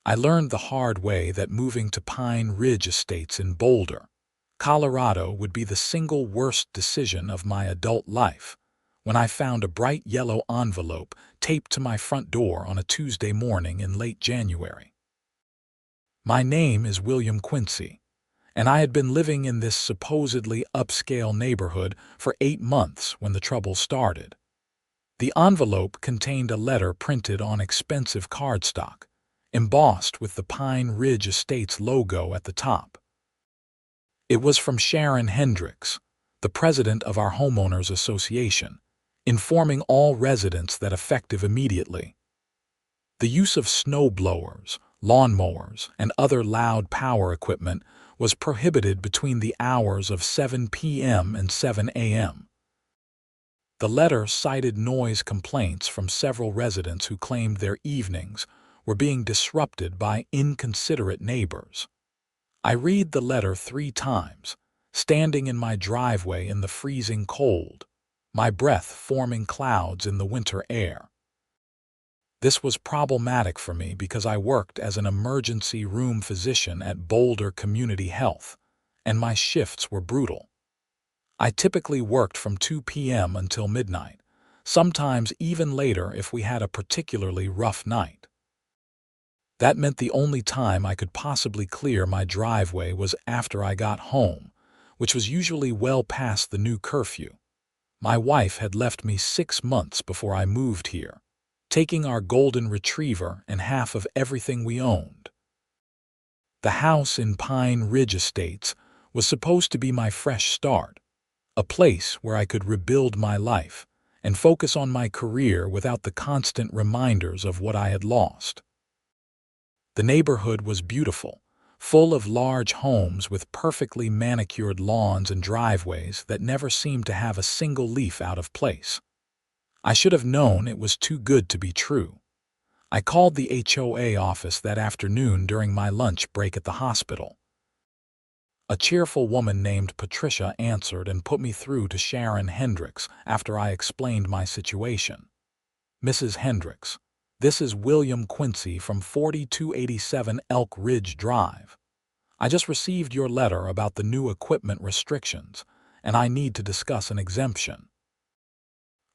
I learned the hard way that moving to Pine Ridge Estates in Boulder, Colorado would be the single worst decision of my adult life when I found a bright yellow envelope taped to my front door on a Tuesday morning in late January. My name is William Quincy, and I had been living in this supposedly upscale neighborhood for 8 months when the trouble started. The envelope contained a letter printed on expensive cardstock, embossed with the Pine Ridge Estates logo at the top. It was from Sharon Hendricks, the president of our homeowners association, informing all residents that effective immediately, the use of snowblowers, lawnmowers, and other loud power equipment was prohibited between the hours of 7 p.m. and 7 a.m. The letter cited noise complaints from several residents who claimed their evenings were being disrupted by inconsiderate neighbors. I read the letter 3 times, standing in my driveway in the freezing cold, my breath forming clouds in the winter air. This was problematic for me because I worked as an emergency room physician at Boulder Community Health, and my shifts were brutal. I typically worked from 2 p.m. until midnight, sometimes even later if we had a particularly rough night. That meant the only time I could possibly clear my driveway was after I got home, which was usually well past the new curfew. My wife had left me 6 months before I moved here, taking our golden retriever and half of everything we owned. The house in Pine Ridge Estates was supposed to be my fresh start, a place where I could rebuild my life and focus on my career without the constant reminders of what I had lost. The neighborhood was beautiful, full of large homes with perfectly manicured lawns and driveways that never seemed to have a single leaf out of place. I should have known it was too good to be true. I called the HOA office that afternoon during my lunch break at the hospital. A cheerful woman named Patricia answered and put me through to Sharon Hendricks after I explained my situation. "Mrs. Hendricks, this is William Quincy from 4287 Elk Ridge Drive. I just received your letter about the new equipment restrictions, and I need to discuss an exemption."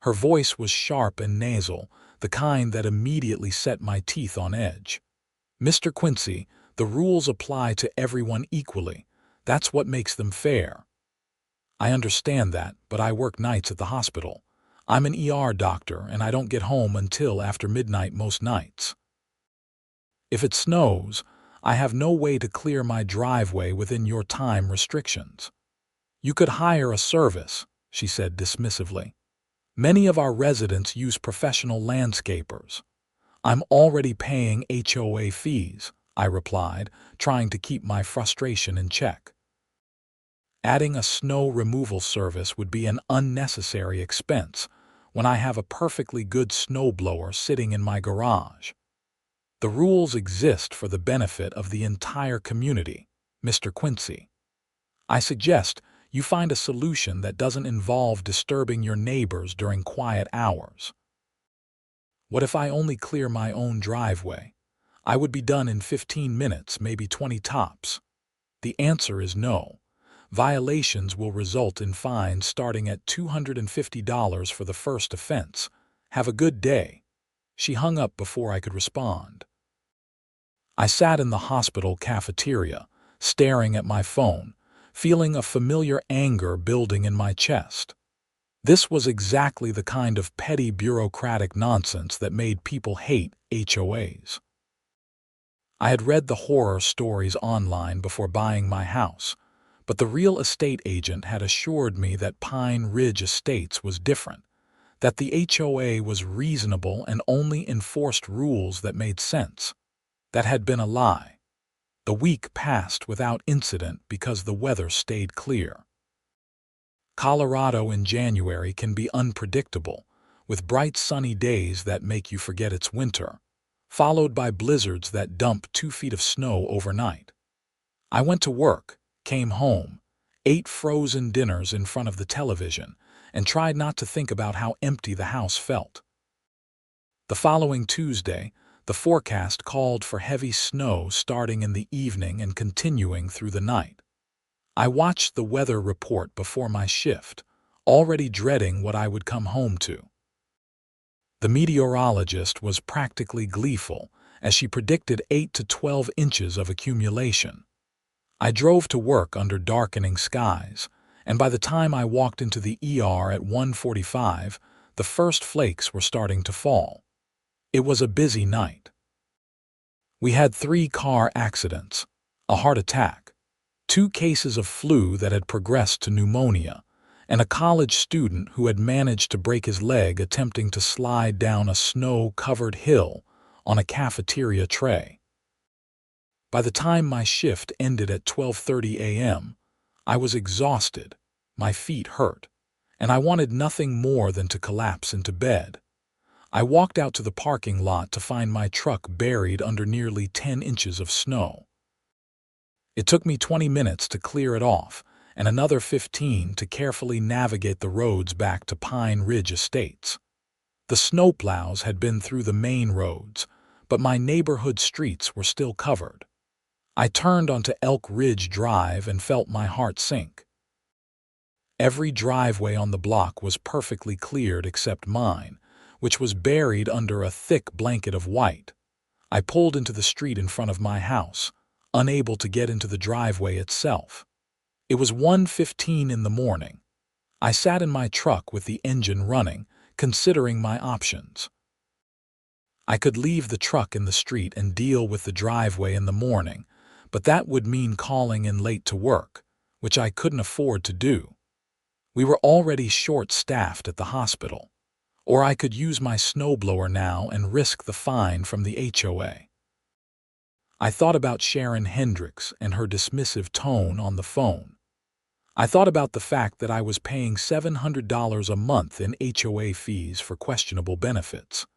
Her voice was sharp and nasal, the kind that immediately set my teeth on edge. "Mr. Quincy, the rules apply to everyone equally. That's what makes them fair." "I understand that, but I work nights at the hospital. I'm an ER doctor, and I don't get home until after midnight most nights. If it snows, I have no way to clear my driveway within your time restrictions." "You could hire a service," she said dismissively. "Many of our residents use professional landscapers." "I'm already paying HOA fees," I replied, trying to keep my frustration in check. Adding a snow removal service would be an unnecessary expense when I have a perfectly good snowblower sitting in my garage. "The rules exist for the benefit of the entire community, Mr. Quincy. I suggest you find a solution that doesn't involve disturbing your neighbors during quiet hours." "What if I only clear my own driveway? I would be done in 15 minutes, maybe 20 tops." "The answer is no. Violations will result in fines starting at $250 for the first offense. Have a good day." She hung up before I could respond. I sat in the hospital cafeteria, staring at my phone, feeling a familiar anger building in my chest. This was exactly the kind of petty bureaucratic nonsense that made people hate HOAs. I had read the horror stories online before buying my house, but the real estate agent had assured me that Pine Ridge Estates was different, that the HOA was reasonable and only enforced rules that made sense. That had been a lie. The week passed without incident because the weather stayed clear. Colorado in January can be unpredictable, with bright sunny days that make you forget it's winter, followed by blizzards that dump 2 feet of snow overnight. I went to work, came home, ate frozen dinners in front of the television, and tried not to think about how empty the house felt. The following Tuesday, The forecast called for heavy snow starting in the evening and continuing through the night. I watched the weather report before my shift, already dreading what I would come home to. The meteorologist was practically gleeful, as she predicted 8 to 12 inches of accumulation. I drove to work under darkening skies, and by the time I walked into the ER at 1:45, the first flakes were starting to fall. It was a busy night. We had 3 car accidents, a heart attack, 2 cases of flu that had progressed to pneumonia, and a college student who had managed to break his leg attempting to slide down a snow-covered hill on a cafeteria tray. By the time my shift ended at 12:30 a.m., I was exhausted, my feet hurt, and I wanted nothing more than to collapse into bed. I walked out to the parking lot to find my truck buried under nearly 10 inches of snow. It took me 20 minutes to clear it off, and another 15 to carefully navigate the roads back to Pine Ridge Estates. The snowplows had been through the main roads, but my neighborhood streets were still covered. I turned onto Elk Ridge Drive and felt my heart sink. Every driveway on the block was perfectly cleared except mine, which was buried under a thick blanket of white. I pulled into the street in front of my house, unable to get into the driveway itself. It was 1:15 in the morning. I sat in my truck with the engine running, considering my options. I could leave the truck in the street and deal with the driveway in the morning, but that would mean calling in late to work, which I couldn't afford to do. We were already short-staffed at the hospital. Or I could use my snowblower now and risk the fine from the HOA. I thought about Sharon Hendricks and her dismissive tone on the phone. I thought about the fact that I was paying $700 a month in HOA fees for questionable benefits.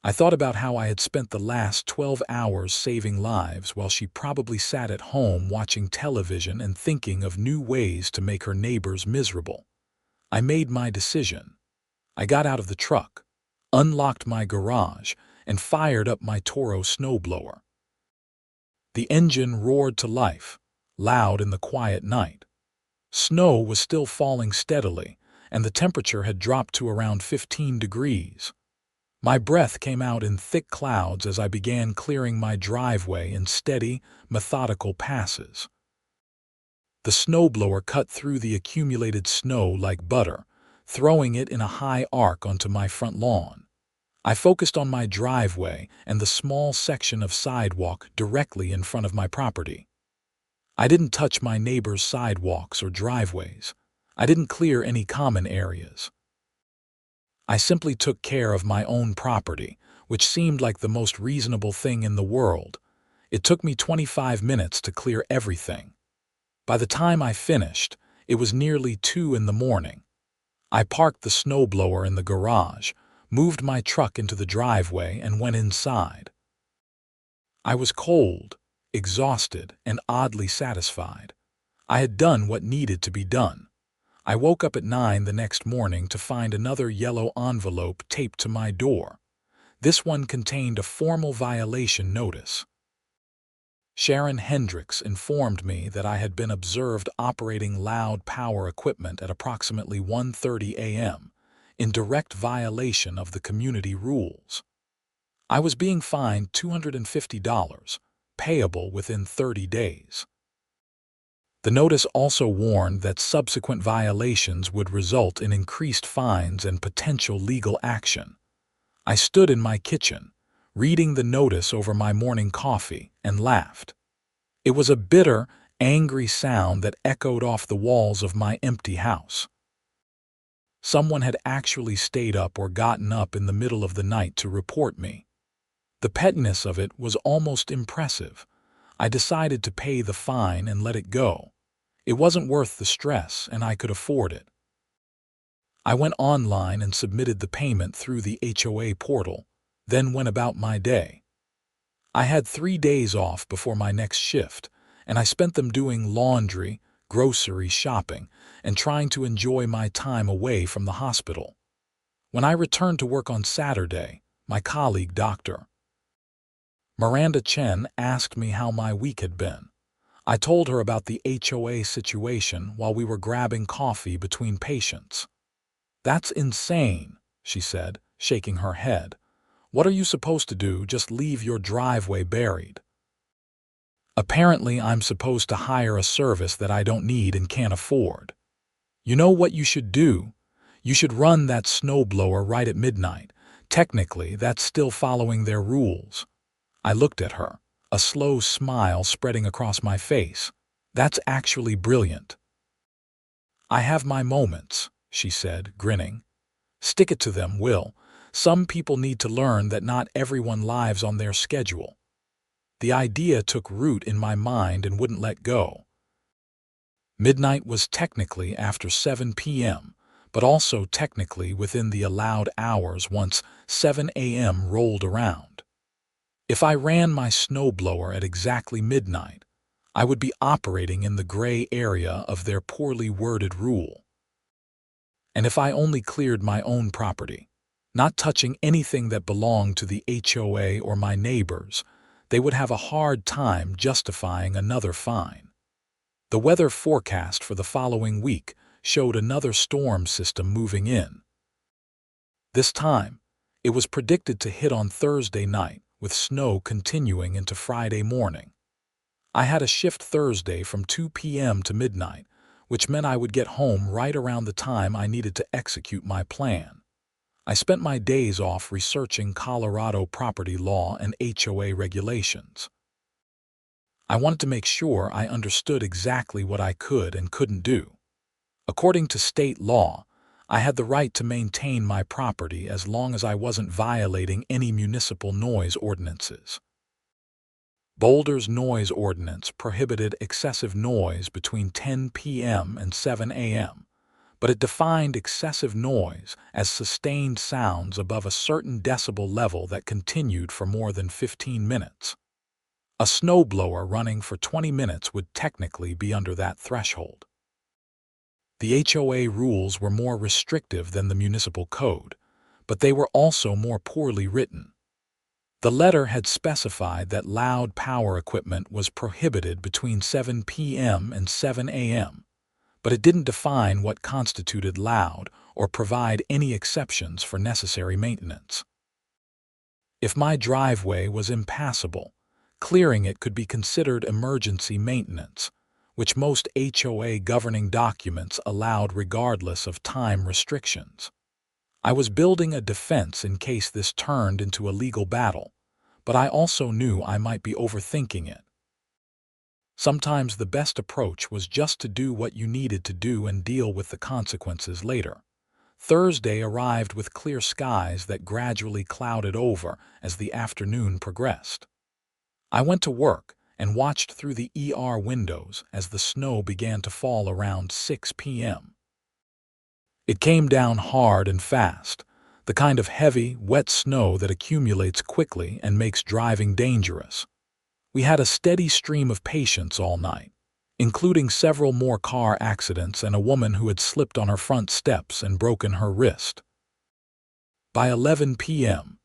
I thought about how I had spent the last 12 hours saving lives while she probably sat at home watching television and thinking of new ways to make her neighbors miserable. I made my decision. I got out of the truck, unlocked my garage, and fired up my Toro snowblower. The engine roared to life, loud in the quiet night. Snow was still falling steadily, and the temperature had dropped to around 15 degrees. My breath came out in thick clouds as I began clearing my driveway in steady, methodical passes. The snowblower cut through the accumulated snow like butter, throwing it in a high arc onto my front lawn. I focused on my driveway and the small section of sidewalk directly in front of my property. I didn't touch my neighbors' sidewalks or driveways. I didn't clear any common areas. I simply took care of my own property, which seemed like the most reasonable thing in the world. It took me 25 minutes to clear everything. By the time I finished, it was nearly 2 in the morning. I parked the snowblower in the garage, moved my truck into the driveway, and went inside. I was cold, exhausted, and oddly satisfied. I had done what needed to be done. I woke up at 9 the next morning to find another yellow envelope taped to my door. This one contained a formal violation notice. Sharon Hendricks informed me that I had been observed operating loud power equipment at approximately 1:30 a.m., in direct violation of the community rules. I was being fined $250, payable within 30 days. The notice also warned that subsequent violations would result in increased fines and potential legal action. I stood in my kitchen, reading the notice over my morning coffee, and laughed. It was a bitter, angry sound that echoed off the walls of my empty house. Someone had actually stayed up or gotten up in the middle of the night to report me. The pettiness of it was almost impressive. I decided to pay the fine and let it go. It wasn't worth the stress, and I could afford it. I went online and submitted the payment through the HOA portal, then went about my day. I had 3 days off before my next shift, and I spent them doing laundry, grocery shopping, and trying to enjoy my time away from the hospital. When I returned to work on Saturday, my colleague, Dr. Miranda Chen asked me how my week had been. I told her about the HOA situation while we were grabbing coffee between patients. "That's insane," she said, shaking her head. "What are you supposed to do, just leave your driveway buried?" "Apparently I'm supposed to hire a service that I don't need and can't afford." "You know what you should do? You should run that snowblower right at midnight. Technically, that's still following their rules." I looked at her, a slow smile spreading across my face. "That's actually brilliant." "I have my moments," she said, grinning. "Stick it to them, Will. Some people need to learn that not everyone lives on their schedule." The idea took root in my mind and wouldn't let go. Midnight was technically after 7 p.m., but also technically within the allowed hours once 7 a.m. rolled around. If I ran my snowblower at exactly midnight, I would be operating in the gray area of their poorly worded rule. And if I only cleared my own property, not touching anything that belonged to the HOA or my neighbors, they would have a hard time justifying another fine. The weather forecast for the following week showed another storm system moving in. This time, it was predicted to hit on Thursday night, with snow continuing into Friday morning. I had a shift Thursday from 2 p.m. to midnight, which meant I would get home right around the time I needed to execute my plan. I spent my days off researching Colorado property law and HOA regulations. I wanted to make sure I understood exactly what I could and couldn't do. According to state law, I had the right to maintain my property as long as I wasn't violating any municipal noise ordinances. Boulder's noise ordinance prohibited excessive noise between 10 p.m. and 7 a.m., but it defined excessive noise as sustained sounds above a certain decibel level that continued for more than 15 minutes. A snowblower running for 20 minutes would technically be under that threshold. The HOA rules were more restrictive than the municipal code, but they were also more poorly written. The letter had specified that loud power equipment was prohibited between 7 p.m. and 7 a.m., but it didn't define what constituted loud or provide any exceptions for necessary maintenance. If my driveway was impassable, clearing it could be considered emergency maintenance, which most HOA governing documents allowed regardless of time restrictions. I was building a defense in case this turned into a legal battle, but I also knew I might be overthinking it. Sometimes the best approach was just to do what you needed to do and deal with the consequences later. Thursday arrived with clear skies that gradually clouded over as the afternoon progressed. I went to work and watched through the windows as the snow began to fall around 6 p.m. It came down hard and fast, the kind of heavy, wet snow that accumulates quickly and makes driving dangerous. We had a steady stream of patients all night, including several more car accidents and a woman who had slipped on her front steps and broken her wrist. By 11 p.m.,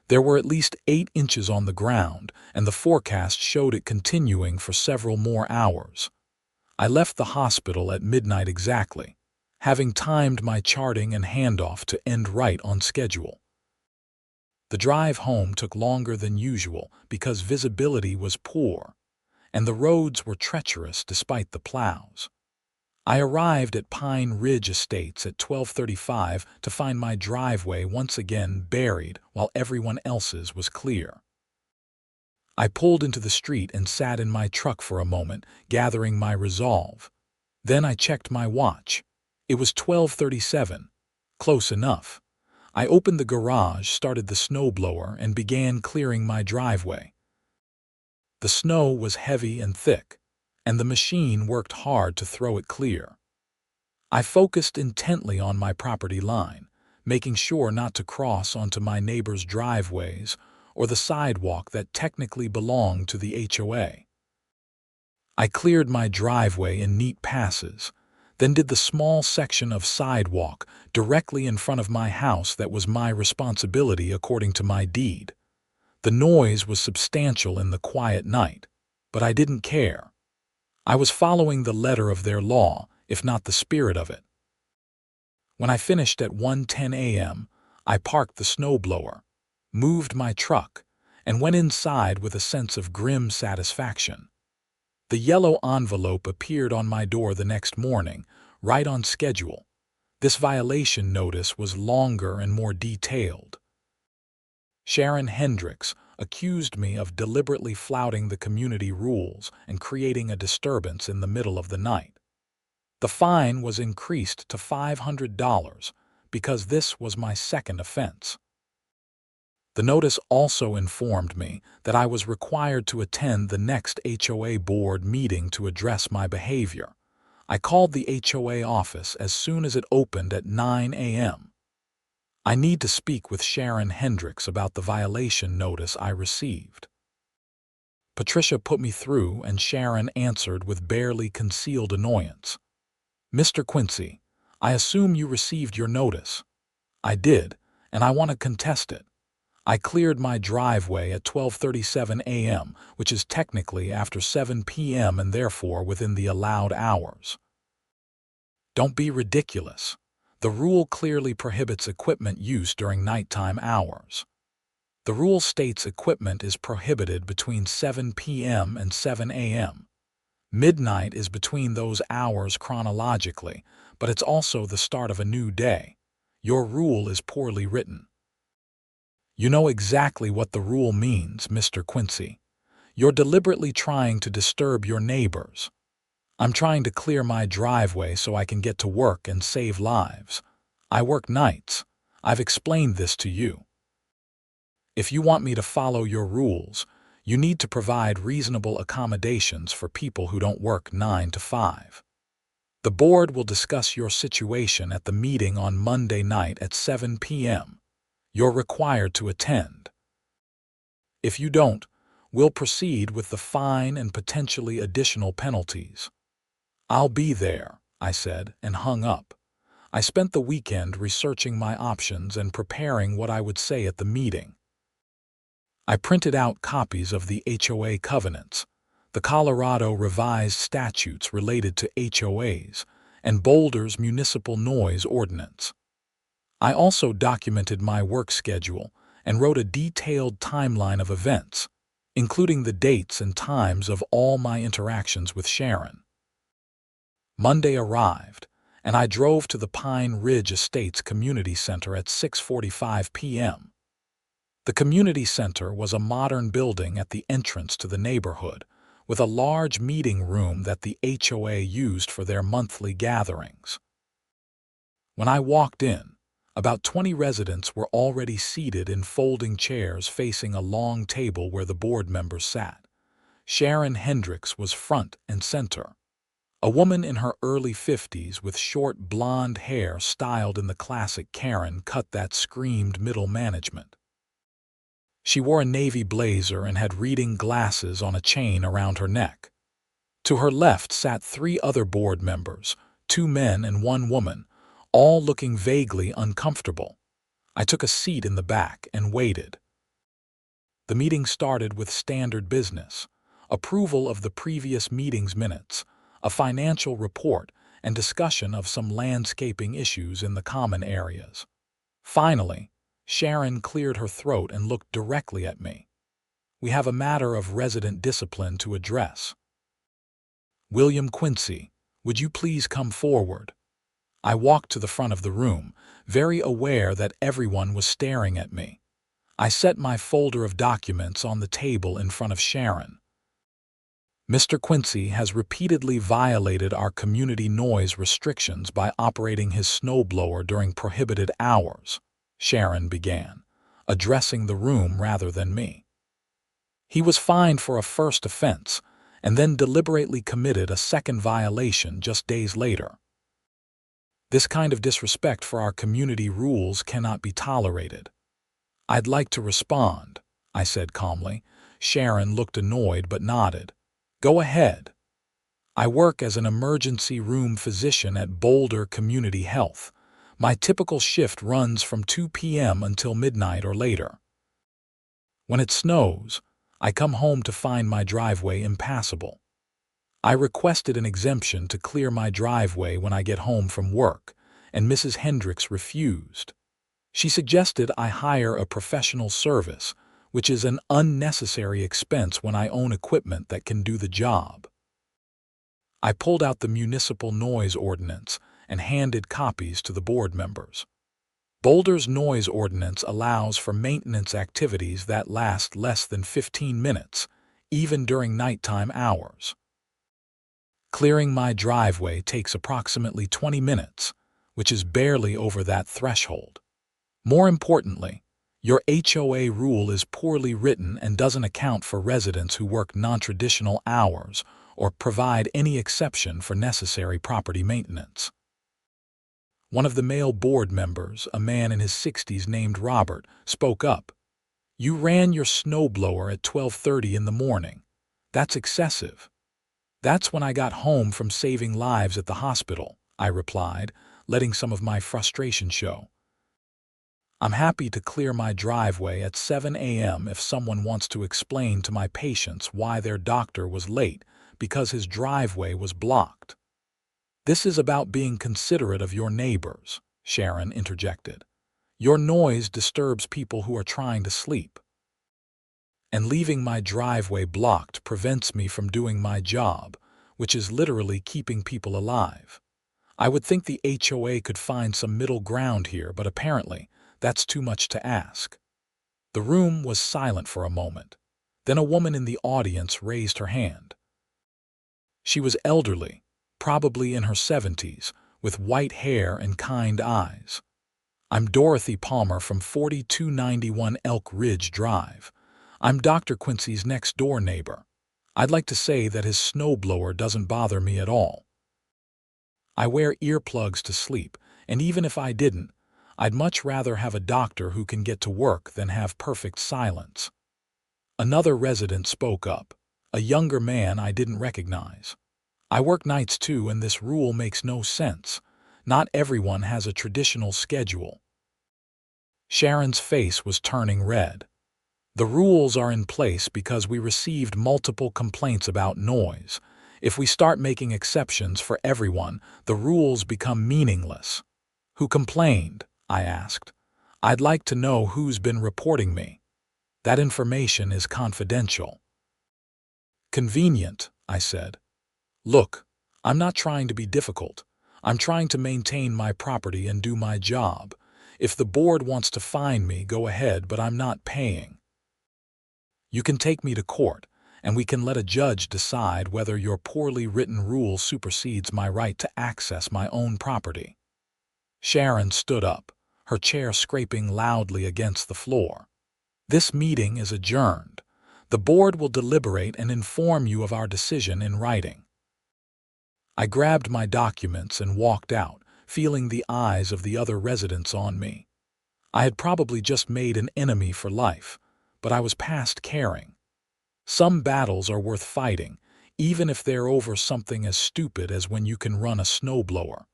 there were at least 8 inches on the ground, and the forecast showed it continuing for several more hours. I left the hospital at midnight exactly, having timed my charting and handoff to end right on schedule. The drive home took longer than usual because visibility was poor, and the roads were treacherous despite the plows. I arrived at Pine Ridge Estates at 12:35 to find my driveway once again buried while everyone else's was clear. I pulled into the street and sat in my truck for a moment, gathering my resolve. Then I checked my watch. It was 12:37. Close enough. I opened the garage, started the snowblower, and began clearing my driveway. The snow was heavy and thick, and the machine worked hard to throw it clear. I focused intently on my property line, making sure not to cross onto my neighbors' driveways or the sidewalk that technically belonged to the HOA. I cleared my driveway in neat passes, then did the small section of sidewalk directly in front of my house that was my responsibility according to my deed. The noise was substantial in the quiet night, but I didn't care. I was following the letter of their law, if not the spirit of it. When I finished at 1:10 a.m., I parked the snowblower, moved my truck, and went inside with a sense of grim satisfaction. The yellow envelope appeared on my door the next morning, right on schedule. This violation notice was longer and more detailed. Sharon Hendricks accused me of deliberately flouting the community rules and creating a disturbance in the middle of the night. The fine was increased to $500 because this was my second offense. The notice also informed me that I was required to attend the next HOA board meeting to address my behavior. I called the HOA office as soon as it opened at 9 a.m. I need to speak with Sharon Hendricks about the violation notice I received. Patricia put me through, and Sharon answered with barely concealed annoyance. "Mr. Quincy, I assume you received your notice." "I did, and I want to contest it. I cleared my driveway at 12:37 a.m., which is technically after 7 p.m. and therefore within the allowed hours." "Don't be ridiculous. The rule clearly prohibits equipment use during nighttime hours. The rule states equipment is prohibited between 7 p.m. and 7 a.m. Midnight is between those hours chronologically, but it's also the start of a new day. Your rule is poorly written." "You know exactly what the rule means, Mr. Quincy. You're deliberately trying to disturb your neighbors. I'm trying to clear my driveway so I can get to work and save lives. I work nights. I've explained this to you. If you want me to follow your rules, you need to provide reasonable accommodations for people who don't work 9 to 5. The board will discuss your situation at the meeting on Monday night at 7 p.m. You're required to attend. If you don't, we'll proceed with the fine and potentially additional penalties." "I'll be there," I said, and hung up. I spent the weekend researching my options and preparing what I would say at the meeting. I printed out copies of the HOA covenants, the Colorado revised statutes related to HOAs, and Boulder's municipal noise ordinance. I also documented my work schedule and wrote a detailed timeline of events, including the dates and times of all my interactions with Sharon. Monday arrived, and I drove to the Pine Ridge Estates Community Center at 6:45 p.m. The community center was a modern building at the entrance to the neighborhood, with a large meeting room that the HOA used for their monthly gatherings. When I walked in, about 20 residents were already seated in folding chairs facing a long table where the board members sat. Sharon Hendricks was front and center. A woman in her early 50s with short blonde hair styled in the classic Karen cut that screamed middle management. She wore a navy blazer and had reading glasses on a chain around her neck. To her left sat 3 other board members, 2 men and 1 woman, all looking vaguely uncomfortable. I took a seat in the back and waited. The meeting started with standard business: approval of the previous meeting's minutes, a financial report, and discussion of some landscaping issues in the common areas. Finally, Sharon cleared her throat and looked directly at me. "We have a matter of resident discipline to address. William Quincy, would you please come forward?" I walked to the front of the room, very aware that everyone was staring at me. I set my folder of documents on the table in front of Sharon. "Mr. Quincy has repeatedly violated our community noise restrictions by operating his snowblower during prohibited hours," Sharon began, addressing the room rather than me. "He was fined for a first offense and then deliberately committed a second violation just days later. This kind of disrespect for our community rules cannot be tolerated." "I'd like to respond," I said calmly. Sharon looked annoyed but nodded. "Go ahead." "I work as an emergency room physician at Boulder Community Health. My typical shift runs from 2 p.m. until midnight or later. When it snows, I come home to find my driveway impassable. I requested an exemption to clear my driveway when I get home from work, and Mrs. Hendricks refused. She suggested I hire a professional service, which is an unnecessary expense when I own equipment that can do the job. I pulled out the municipal noise ordinance and handed copies to the board members. Boulder's noise ordinance allows for maintenance activities that last less than 15 minutes, even during nighttime hours. Clearing my driveway takes approximately 20 minutes, which is barely over that threshold. More importantly, your HOA rule is poorly written and doesn't account for residents who work non-traditional hours or provide any exception for necessary property maintenance. One of the male board members, a man in his 60s named Robert, spoke up. "You ran your snowblower at 12:30 in the morning. That's excessive." "That's when I got home from saving lives at the hospital," I replied, letting some of my frustration show. "I'm happy to clear my driveway at 7 a.m. if someone wants to explain to my patients why their doctor was late because his driveway was blocked." "This is about being considerate of your neighbors," Sharon interjected. "Your noise disturbs people who are trying to sleep. And leaving my driveway blocked prevents me from doing my job, which is literally keeping people alive. I would think the HOA could find some middle ground here, but apparently that's too much to ask." The room was silent for a moment. Then a woman in the audience raised her hand. She was elderly, probably in her 70s, with white hair and kind eyes. "I'm Dorothy Palmer from 4291 Elk Ridge Drive. I'm Dr. Quincy's next-door neighbor. I'd like to say that his snowblower doesn't bother me at all. I wear earplugs to sleep, and even if I didn't, I'd much rather have a doctor who can get to work than have perfect silence." Another resident spoke up, a younger man I didn't recognize. "I work nights too, and this rule makes no sense. Not everyone has a traditional schedule." Sharon's face was turning red. "The rules are in place because we received multiple complaints about noise. If we start making exceptions for everyone, the rules become meaningless." "Who complained?" I asked. "I'd like to know who's been reporting me. That information is confidential." "Convenient," I said. "Look, I'm not trying to be difficult. I'm trying to maintain my property and do my job. If the board wants to fine me, go ahead, but I'm not paying. You can take me to court, and we can let a judge decide whether your poorly written rule supersedes my right to access my own property." Sharon stood up, her chair scraping loudly against the floor. "This meeting is adjourned. The board will deliberate and inform you of our decision in writing." I grabbed my documents and walked out, feeling the eyes of the other residents on me. I had probably just made an enemy for life, but I was past caring. Some battles are worth fighting, even if they're over something as stupid as when you can run a snowblower.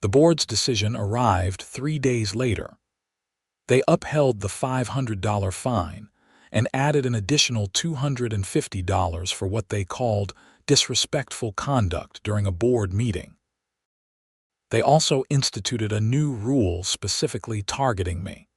The board's decision arrived 3 days later. They upheld the $500 fine and added an additional $250 for what they called disrespectful conduct during a board meeting. They also instituted a new rule specifically targeting me.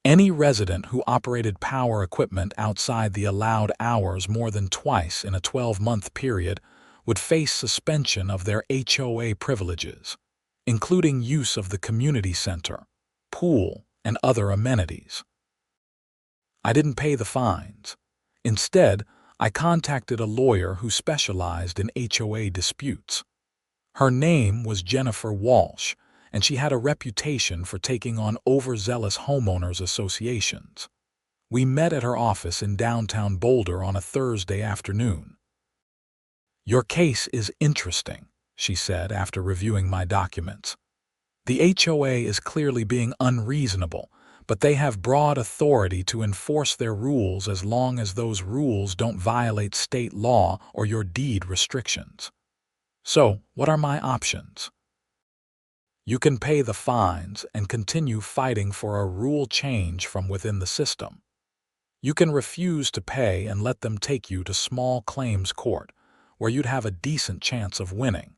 Any resident who operated power equipment outside the allowed hours more than twice in a 12-month period would face suspension of their HOA privileges, including use of the community center, pool, and other amenities. I didn't pay the fines. Instead, I contacted a lawyer who specialized in HOA disputes. Her name was Jennifer Walsh, and she had a reputation for taking on overzealous homeowners associations. We met at her office in downtown Boulder on a Thursday afternoon. "Your case is interesting," she said after reviewing my documents. "The HOA is clearly being unreasonable, but they have broad authority to enforce their rules as long as those rules don't violate state law or your deed restrictions. So, what are my options? You can pay the fines and continue fighting for a rule change from within the system. You can refuse to pay and let them take you to small claims court, where you'd have a decent chance of winning.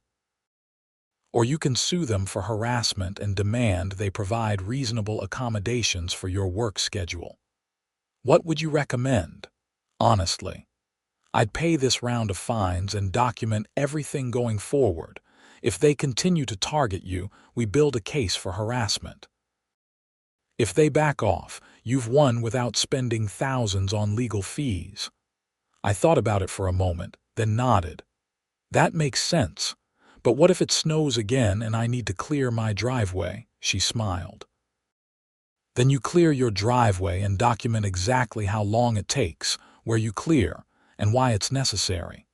Or you can sue them for harassment and demand they provide reasonable accommodations for your work schedule. What would you recommend? Honestly, I'd pay this round of fines and document everything going forward. If they continue to target you, we build a case for harassment. If they back off, you've won without spending thousands on legal fees. I thought about it for a moment, then nodded. That makes sense. But what if it snows again and I need to clear my driveway? She smiled. Then you clear your driveway and document exactly how long it takes, where you clear, and why it's necessary.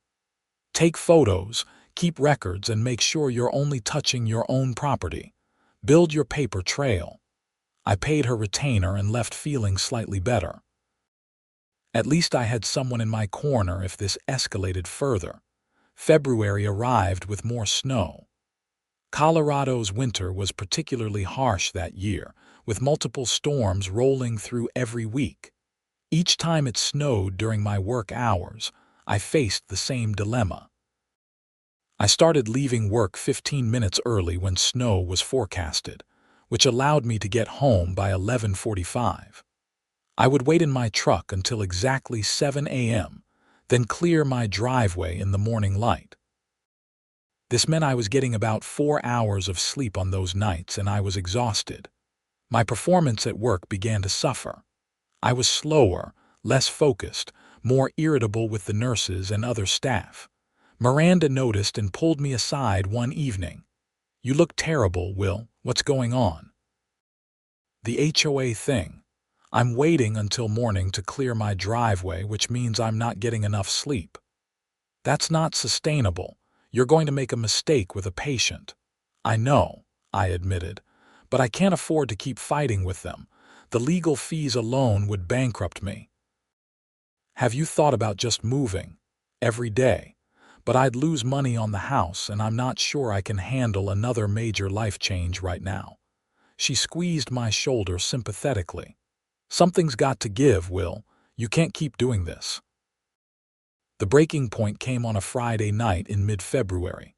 Take photos, keep records, and make sure you're only touching your own property. Build your paper trail. I paid her retainer and left feeling slightly better. At least I had someone in my corner if this escalated further. February arrived with more snow. Colorado's winter was particularly harsh that year, with multiple storms rolling through every week. Each time it snowed during my work hours, I faced the same dilemma. I started leaving work 15 minutes early when snow was forecasted, which allowed me to get home by 11:45. I would wait in my truck until exactly 7 a.m., then clear my driveway in the morning light. This meant I was getting about 4 hours of sleep on those nights, and I was exhausted. My performance at work began to suffer. I was slower, less focused, more irritable with the nurses and other staff. Miranda noticed and pulled me aside one evening. "You look terrible, Will. What's going on?" "The HOA thing. I'm waiting until morning to clear my driveway, which means I'm not getting enough sleep." "That's not sustainable. You're going to make a mistake with a patient." "I know," I admitted, "but I can't afford to keep fighting with them. The legal fees alone would bankrupt me." "Have you thought about just moving?" "Every day. But I'd lose money on the house, and I'm not sure I can handle another major life change right now." She squeezed my shoulder sympathetically. "Something's got to give, Will. You can't keep doing this." The breaking point came on a Friday night in mid-February.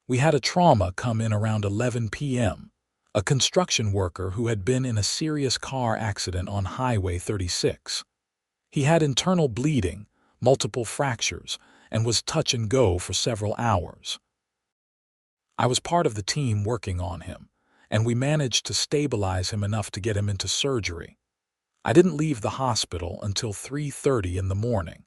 We had a trauma come in around 11 p.m., a construction worker who had been in a serious car accident on Highway 36. He had internal bleeding, multiple fractures, and was touch and go for several hours. I was part of the team working on him, and we managed to stabilize him enough to get him into surgery. I didn't leave the hospital until 3:30 in the morning.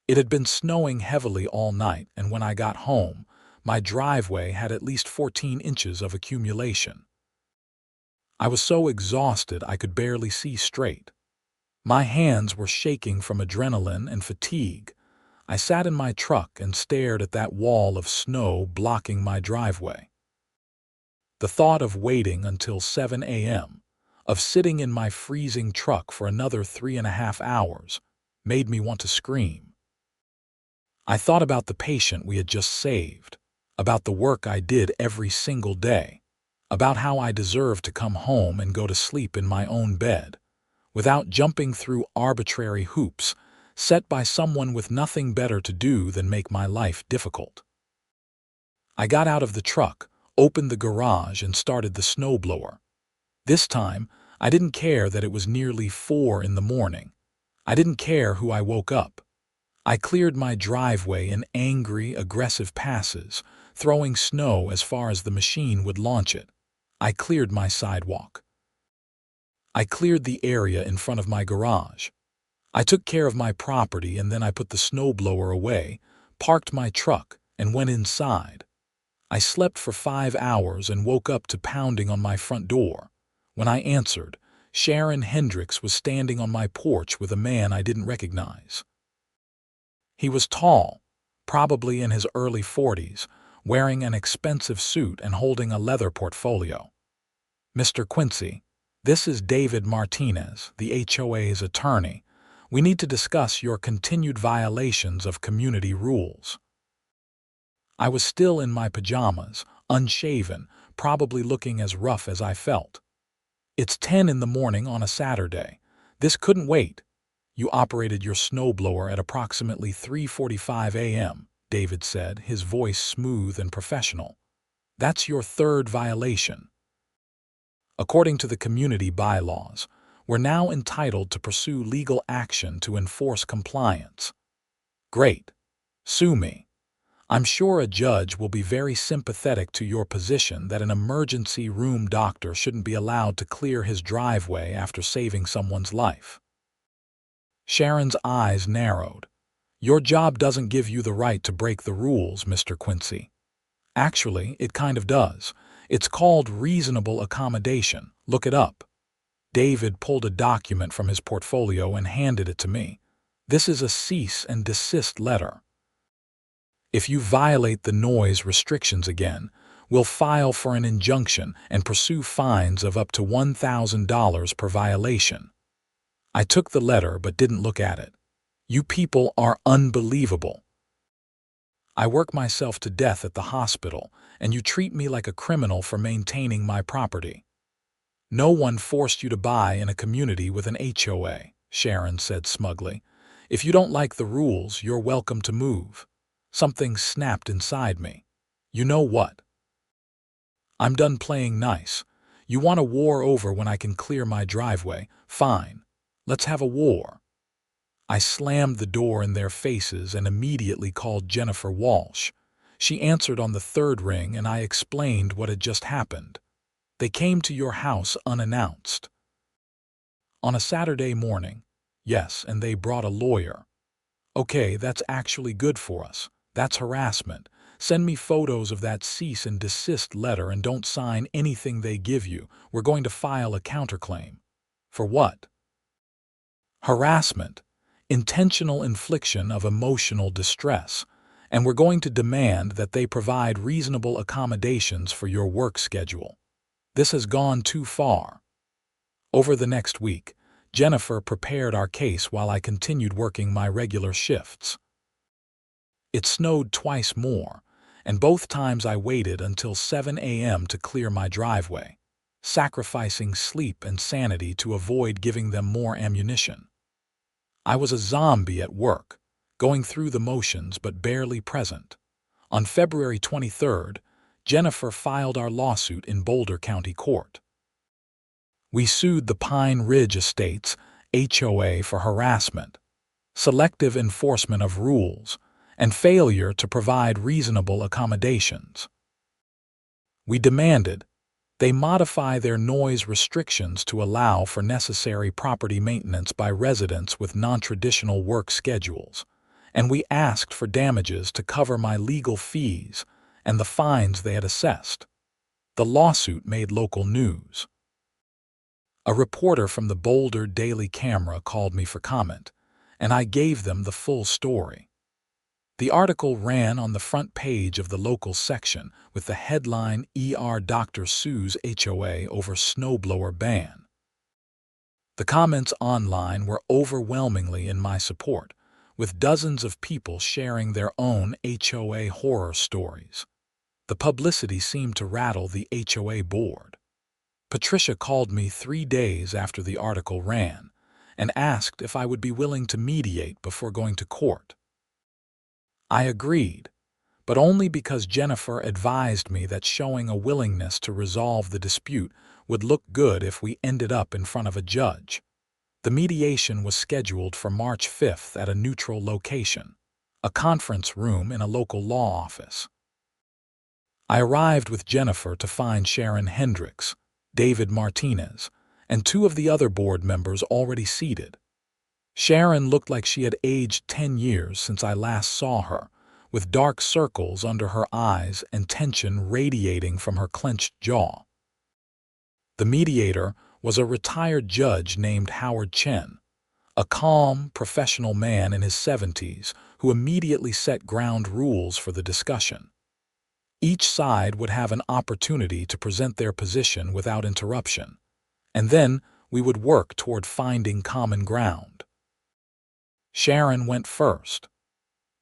It had been snowing heavily all night, and when I got home, my driveway had at least 14 inches of accumulation. I was so exhausted I could barely see straight. My hands were shaking from adrenaline and fatigue. I sat in my truck and stared at that wall of snow blocking my driveway. The thought of waiting until 7 a.m., of sitting in my freezing truck for another 3.5 hours, made me want to scream. I thought about the patient we had just saved, about the work I did every single day, about how I deserved to come home and go to sleep in my own bed, without jumping through arbitrary hoops set by someone with nothing better to do than make my life difficult. I got out of the truck, opened the garage, and started the snowblower. This time, I didn't care that it was nearly 4 in the morning. I didn't care who I woke up. I cleared my driveway in angry, aggressive passes, throwing snow as far as the machine would launch it. I cleared my sidewalk. I cleared the area in front of my garage. I took care of my property, and then I put the snowblower away, parked my truck, and went inside. I slept for 5 hours and woke up to pounding on my front door. When I answered, Sharon Hendricks was standing on my porch with a man I didn't recognize. He was tall, probably in his early 40s, wearing an expensive suit and holding a leather portfolio. "Mr. Quincy, this is David Martinez, the HOA's attorney. We need to discuss your continued violations of community rules." I was still in my pajamas, unshaven, probably looking as rough as I felt. "It's 10 in the morning on a Saturday. This couldn't wait. You operated your snowblower at approximately 3:45 a.m., David said, his voice smooth and professional. That's your third violation. According to the community bylaws, we're now entitled to pursue legal action to enforce compliance. Great. Sue me. I'm sure a judge will be very sympathetic to your position that an emergency room doctor shouldn't be allowed to clear his driveway after saving someone's life. Sharon's eyes narrowed. Your job doesn't give you the right to break the rules, Mr. Quincy. Actually, it kind of does. It's called reasonable accommodation. Look it up. David pulled a document from his portfolio and handed it to me. This is a cease and desist letter. If you violate the noise restrictions again, we'll file for an injunction and pursue fines of up to $1,000 per violation. I took the letter but didn't look at it. You people are unbelievable. I work myself to death at the hospital, and you treat me like a criminal for maintaining my property. No one forced you to buy in a community with an HOA, Sharon said smugly. If you don't like the rules, you're welcome to move. Something snapped inside me. You know what? I'm done playing nice. You want a war over when I can clear my driveway? Fine. Let's have a war. I slammed the door in their faces and immediately called Jennifer Walsh. She answered on the third ring and I explained what had just happened. They came to your house unannounced. On a Saturday morning. Yes, and they brought a lawyer. Okay, that's actually good for us. That's harassment. Send me photos of that cease and desist letter and don't sign anything they give you. We're going to file a counterclaim. For what? Harassment. Intentional infliction of emotional distress. And we're going to demand that they provide reasonable accommodations for your work schedule. This has gone too far. Over the next week, Jennifer prepared our case while I continued working my regular shifts. It snowed twice more, and both times I waited until 7 a.m. to clear my driveway, sacrificing sleep and sanity to avoid giving them more ammunition. I was a zombie at work, going through the motions but barely present. On February 23rd, Jennifer filed our lawsuit in Boulder County Court. We sued the Pine Ridge Estates, HOA, for harassment, selective enforcement of rules, and failure to provide reasonable accommodations. We demanded they modify their noise restrictions to allow for necessary property maintenance by residents with non-traditional work schedules, and we asked for damages to cover my legal fees and the fines they had assessed. The lawsuit made local news. A reporter from the Boulder Daily Camera called me for comment, and I gave them the full story. The article ran on the front page of the local section with the headline Dr. Sues HOA over snowblower ban. The comments online were overwhelmingly in my support, with dozens of people sharing their own HOA horror stories. The publicity seemed to rattle the HOA board. Patricia called me 3 days after the article ran and asked if I would be willing to mediate before going to court. I agreed, but only because Jennifer advised me that showing a willingness to resolve the dispute would look good if we ended up in front of a judge. The mediation was scheduled for March 5th at a neutral location, a conference room in a local law office. I arrived with Jennifer to find Sharon Hendricks, David Martinez, and 2 of the other board members already seated. Sharon looked like she had aged 10 years since I last saw her, with dark circles under her eyes and tension radiating from her clenched jaw. The mediator was a retired judge named Howard Chen, a calm, professional man in his 70s who immediately set ground rules for the discussion. Each side would have an opportunity to present their position without interruption, and then we would work toward finding common ground. Sharon went first.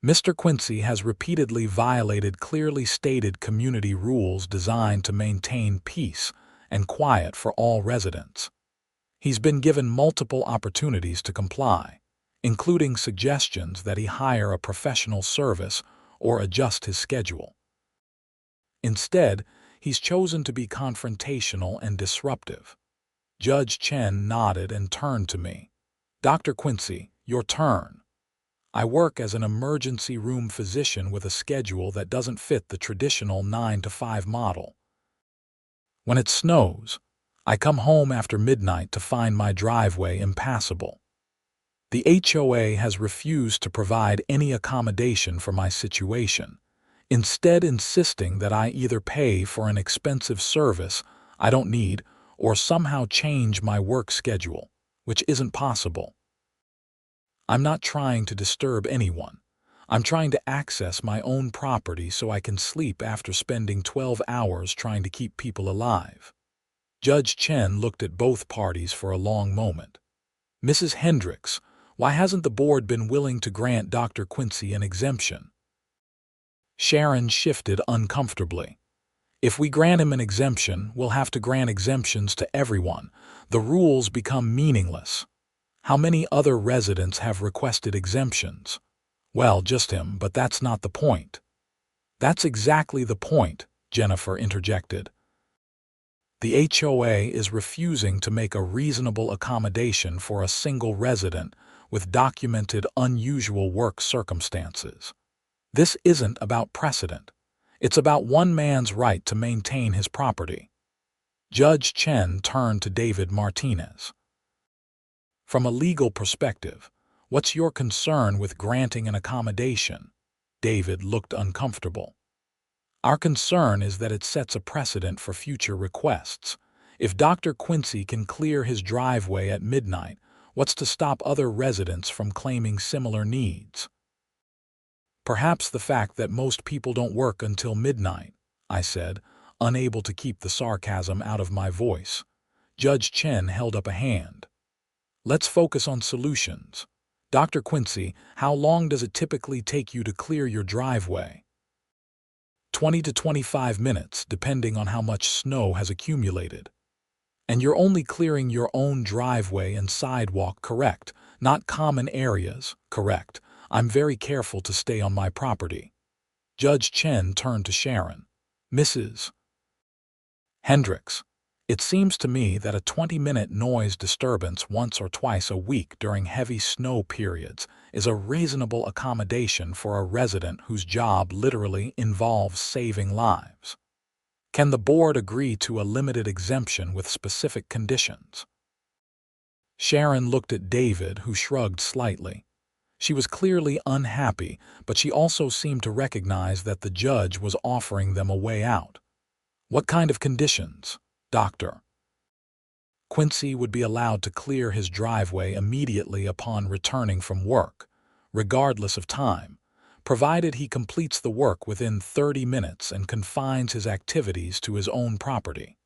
Mr. Quincy has repeatedly violated clearly stated community rules designed to maintain peace and quiet for all residents. He's been given multiple opportunities to comply, including suggestions that he hire a professional service or adjust his schedule. Instead, he's chosen to be confrontational and disruptive. Judge Chen nodded and turned to me. "Dr. Quincy, your turn. I work as an emergency room physician with a schedule that doesn't fit the traditional 9-to-5 model. When it snows, I come home after midnight to find my driveway impassable. The HOA has refused to provide any accommodation for my situation, instead insisting that I either pay for an expensive service I don't need or somehow change my work schedule, which isn't possible. I'm not trying to disturb anyone. I'm trying to access my own property so I can sleep after spending 12 hours trying to keep people alive." Judge Chen looked at both parties for a long moment. "Mrs. Hendricks, why hasn't the board been willing to grant Dr. Quincy an exemption?" Sharon shifted uncomfortably. "If we grant him an exemption, we'll have to grant exemptions to everyone. The rules become meaningless. How many other residents have requested exemptions?" "Well, just him, but that's not the point." "That's exactly the point," Jennifer interjected. "The HOA is refusing to make a reasonable accommodation for a single resident with documented unusual work circumstances. This isn't about precedent. It's about one man's right to maintain his property." Judge Chen turned to David Martinez. "From a legal perspective, what's your concern with granting an accommodation?" David looked uncomfortable. "Our concern is that it sets a precedent for future requests. If Dr. Quincy can clear his driveway at midnight, what's to stop other residents from claiming similar needs?" "Perhaps the fact that most people don't work until midnight," I said, unable to keep the sarcasm out of my voice. Judge Chen held up a hand. "Let's focus on solutions. Dr. Quincy, how long does it typically take you to clear your driveway?" 20 to 25 minutes, depending on how much snow has accumulated. "And you're only clearing your own driveway and sidewalk, correct? Not common areas, correct? I'm very careful to stay on my property." Judge Chen turned to Sharon. "Mrs. Hendricks, it seems to me that a 20-minute noise disturbance once or twice a week during heavy snow periods is a reasonable accommodation for a resident whose job literally involves saving lives. Can the board agree to a limited exemption with specific conditions?" Sharon looked at David, who shrugged slightly. She was clearly unhappy, but she also seemed to recognize that the judge was offering them a way out. "What kind of conditions, Doctor?" "Quincy would be allowed to clear his driveway immediately upon returning from work, regardless of time, provided he completes the work within 30 minutes and confines his activities to his own property.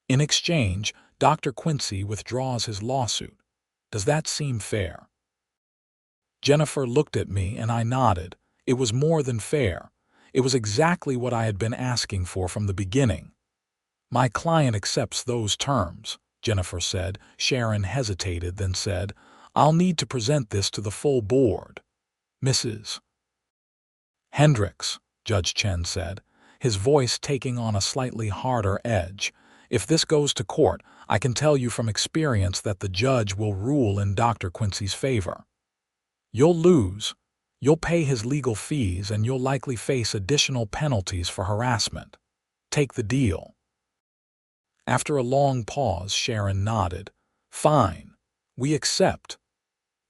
In exchange, Dr. Quincy withdraws his lawsuit. Does that seem fair?" Jennifer looked at me and I nodded. It was more than fair. It was exactly what I had been asking for from the beginning. "My client accepts those terms," Jennifer said. Sharon hesitated, then said, "I'll need to present this to the full board." "Mrs. Hendricks," Judge Chen said, his voice taking on a slightly harder edge, "if this goes to court, I can tell you from experience that the judge will rule in Dr. Quincy's favor. You'll lose. You'll pay his legal fees and you'll likely face additional penalties for harassment. Take the deal." After a long pause, Sharon nodded. "Fine. We accept."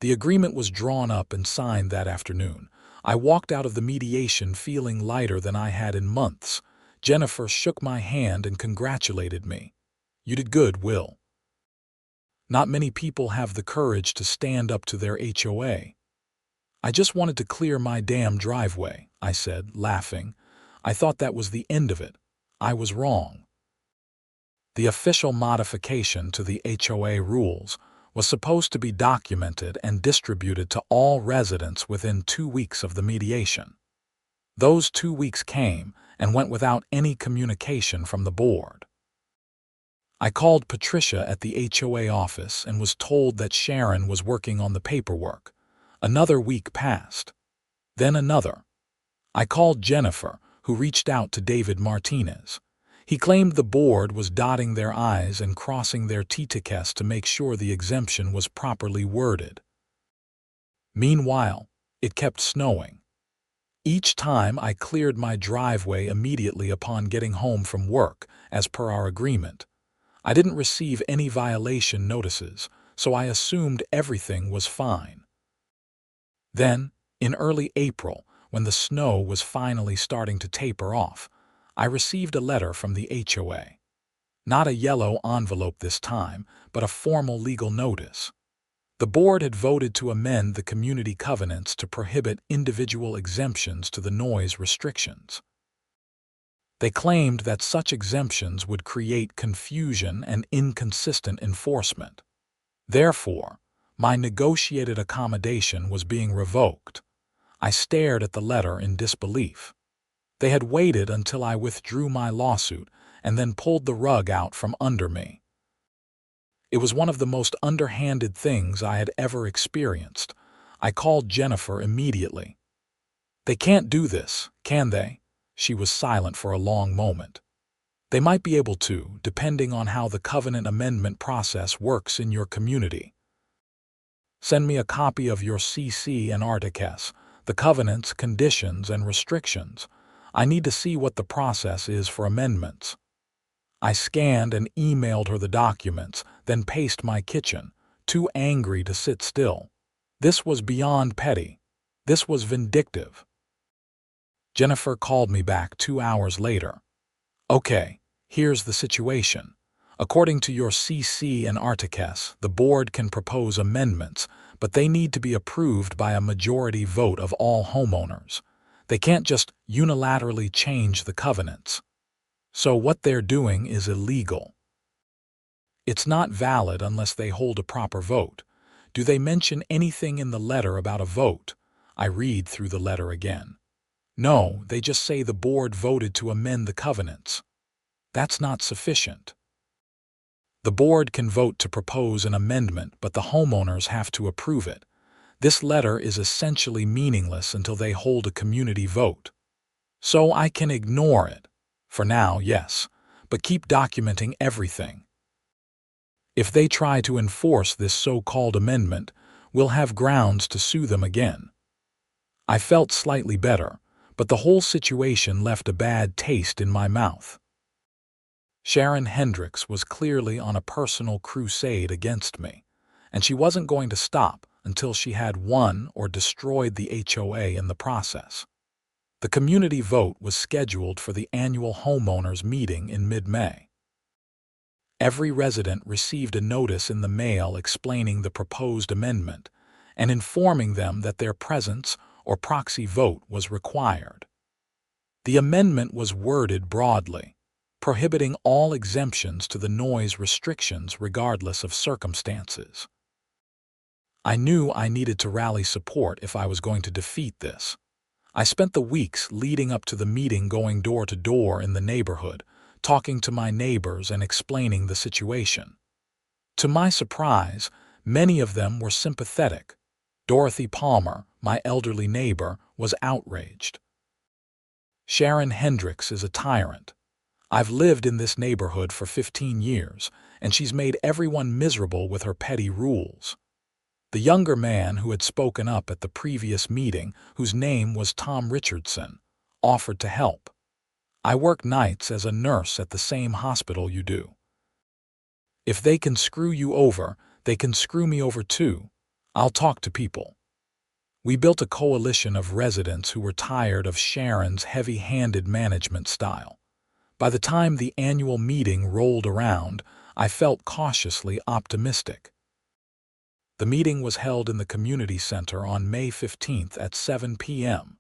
The agreement was drawn up and signed that afternoon. I walked out of the mediation feeling lighter than I had in months. Jennifer shook my hand and congratulated me. "You did good, Will." Not many people have the courage to stand up to their HOA. "I just wanted to clear my damn driveway," I said, laughing. "I thought that was the end of it. I was wrong." The official modification to the HOA rules was supposed to be documented and distributed to all residents within 2 weeks of the mediation. Those 2 weeks came and went without any communication from the board. I called Patricia at the HOA office and was told that Sharon was working on the paperwork, Another week passed. Then another. I called Jennifer, who reached out to David Martinez. He claimed the board was dotting their I's and crossing their T's to make sure the exemption was properly worded. Meanwhile, it kept snowing. Each time I cleared my driveway immediately upon getting home from work, as per our agreement. I didn't receive any violation notices, so I assumed everything was fine. Then, in early April, when the snow was finally starting to taper off, I received a letter from the HOA. Not a yellow envelope this time, but a formal legal notice. The board had voted to amend the community covenants to prohibit individual exemptions to the noise restrictions. They claimed that such exemptions would create confusion and inconsistent enforcement. Therefore, my negotiated accommodation was being revoked. I stared at the letter in disbelief. They had waited until I withdrew my lawsuit and then pulled the rug out from under me. It was one of the most underhanded things I had ever experienced. I called Jennifer immediately. "They can't do this, can they?" She was silent for a long moment. "They might be able to, depending on how the covenant amendment process works in your community. Send me a copy of your CC and Articus, the covenants, conditions, and restrictions. I need to see what the process is for amendments." I scanned and emailed her the documents, then paced my kitchen, too angry to sit still. This was beyond petty. This was vindictive. Jennifer called me back 2 hours later. "Okay, here's the situation. According to your CC and Articus, the board can propose amendments, but they need to be approved by a majority vote of all homeowners. They can't just unilaterally change the covenants. So what they're doing is illegal. It's not valid unless they hold a proper vote. Do they mention anything in the letter about a vote?" I read through the letter again. "No, they just say the board voted to amend the covenants. That's not sufficient. The board can vote to propose an amendment, but the homeowners have to approve it. This letter is essentially meaningless until they hold a community vote. So I can ignore it. For now, yes, but keep documenting everything. If they try to enforce this so-called amendment, we'll have grounds to sue them again." I felt slightly better, but the whole situation left a bad taste in my mouth. Sharon Hendricks was clearly on a personal crusade against me, and she wasn't going to stop until she had won or destroyed the HOA in the process. The community vote was scheduled for the annual homeowners meeting in mid-May. Every resident received a notice in the mail explaining the proposed amendment and informing them that their presence or proxy vote was required. The amendment was worded broadly, prohibiting all exemptions to the noise restrictions regardless of circumstances. I knew I needed to rally support if I was going to defeat this. I spent the weeks leading up to the meeting going door to door in the neighborhood, talking to my neighbors and explaining the situation. To my surprise, many of them were sympathetic. Dorothy Palmer, my elderly neighbor, was outraged. "Sharon Hendricks is a tyrant. I've lived in this neighborhood for 15 years, and she's made everyone miserable with her petty rules." The younger man who had spoken up at the previous meeting, whose name was Tom Richardson, offered to help. "I work nights as a nurse at the same hospital you do. If they can screw you over, they can screw me over too. I'll talk to people." We built a coalition of residents who were tired of Sharon's heavy-handed management style. By the time the annual meeting rolled around, I felt cautiously optimistic. The meeting was held in the community center on May 15th at 7 p.m.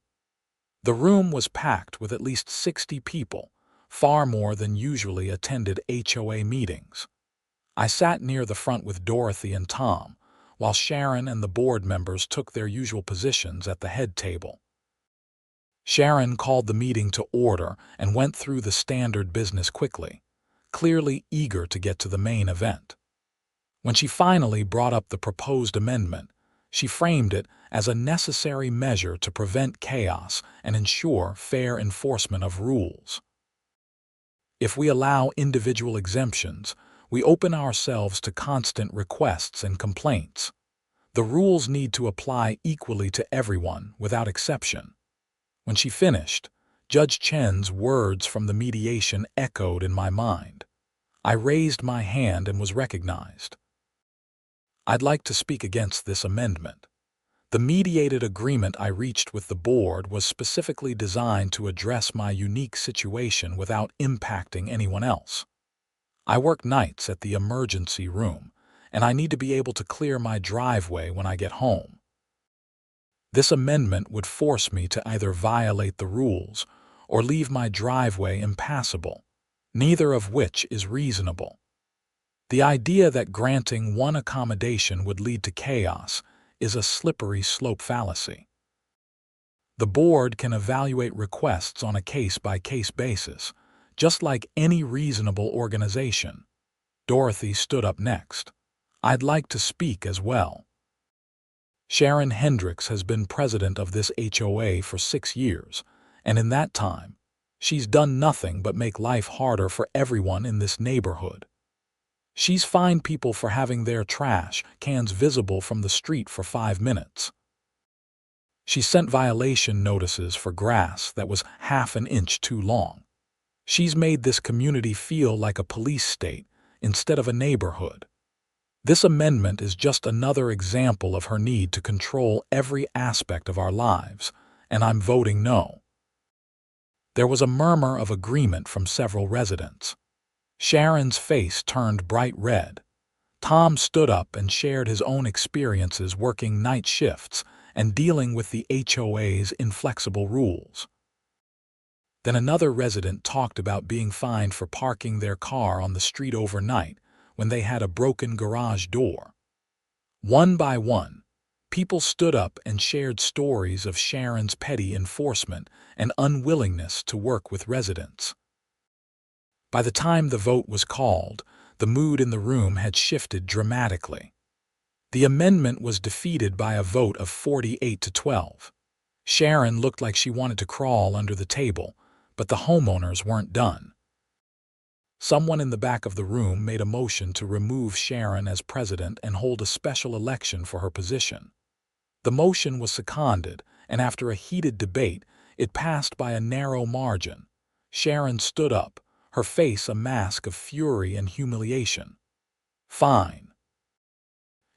The room was packed with at least 60 people, far more than usually attended HOA meetings. I sat near the front with Dorothy and Tom, while Sharon and the board members took their usual positions at the head table. Sharon called the meeting to order and went through the standard business quickly, clearly eager to get to the main event. When she finally brought up the proposed amendment, She framed it as a necessary measure to prevent chaos and ensure fair enforcement of rules. If we allow individual exemptions, we open ourselves to constant requests and complaints. The rules need to apply equally to everyone without exception. When she finished, Judge Chen's words from the mediation echoed in my mind. I raised my hand and was recognized. I'd like to speak against this amendment. The mediated agreement I reached with the board was specifically designed to address my unique situation without impacting anyone else. I work nights at the emergency room, and I need to be able to clear my driveway when I get home. This amendment would force me to either violate the rules or leave my driveway impassable, neither of which is reasonable. The idea that granting one accommodation would lead to chaos is a slippery slope fallacy. The board can evaluate requests on a case-by-case basis, just like any reasonable organization. Dorothy stood up next. I'd like to speak as well. Sharon Hendricks has been president of this HOA for 6 years, and in that time, she's done nothing but make life harder for everyone in this neighborhood. She's fined people for having their trash cans visible from the street for 5 minutes. She sent violation notices for grass that was half an inch too long. She's made this community feel like a police state instead of a neighborhood. This amendment is just another example of her need to control every aspect of our lives, and I'm voting no. There was a murmur of agreement from several residents. Sharon's face turned bright red. Tom stood up and shared his own experiences working night shifts and dealing with the HOA's inflexible rules. Then another resident talked about being fined for parking their car on the street overnight when they had a broken garage door. One by one, people stood up and shared stories of Sharon's petty enforcement and unwillingness to work with residents. By the time the vote was called, the mood in the room had shifted dramatically. The amendment was defeated by a vote of 48 to 12. Sharon looked like she wanted to crawl under the table, but the homeowners weren't done. Someone in the back of the room made a motion to remove Sharon as president and hold a special election for her position. The motion was seconded, and after a heated debate, it passed by a narrow margin. Sharon stood up, her face a mask of fury and humiliation. Fine.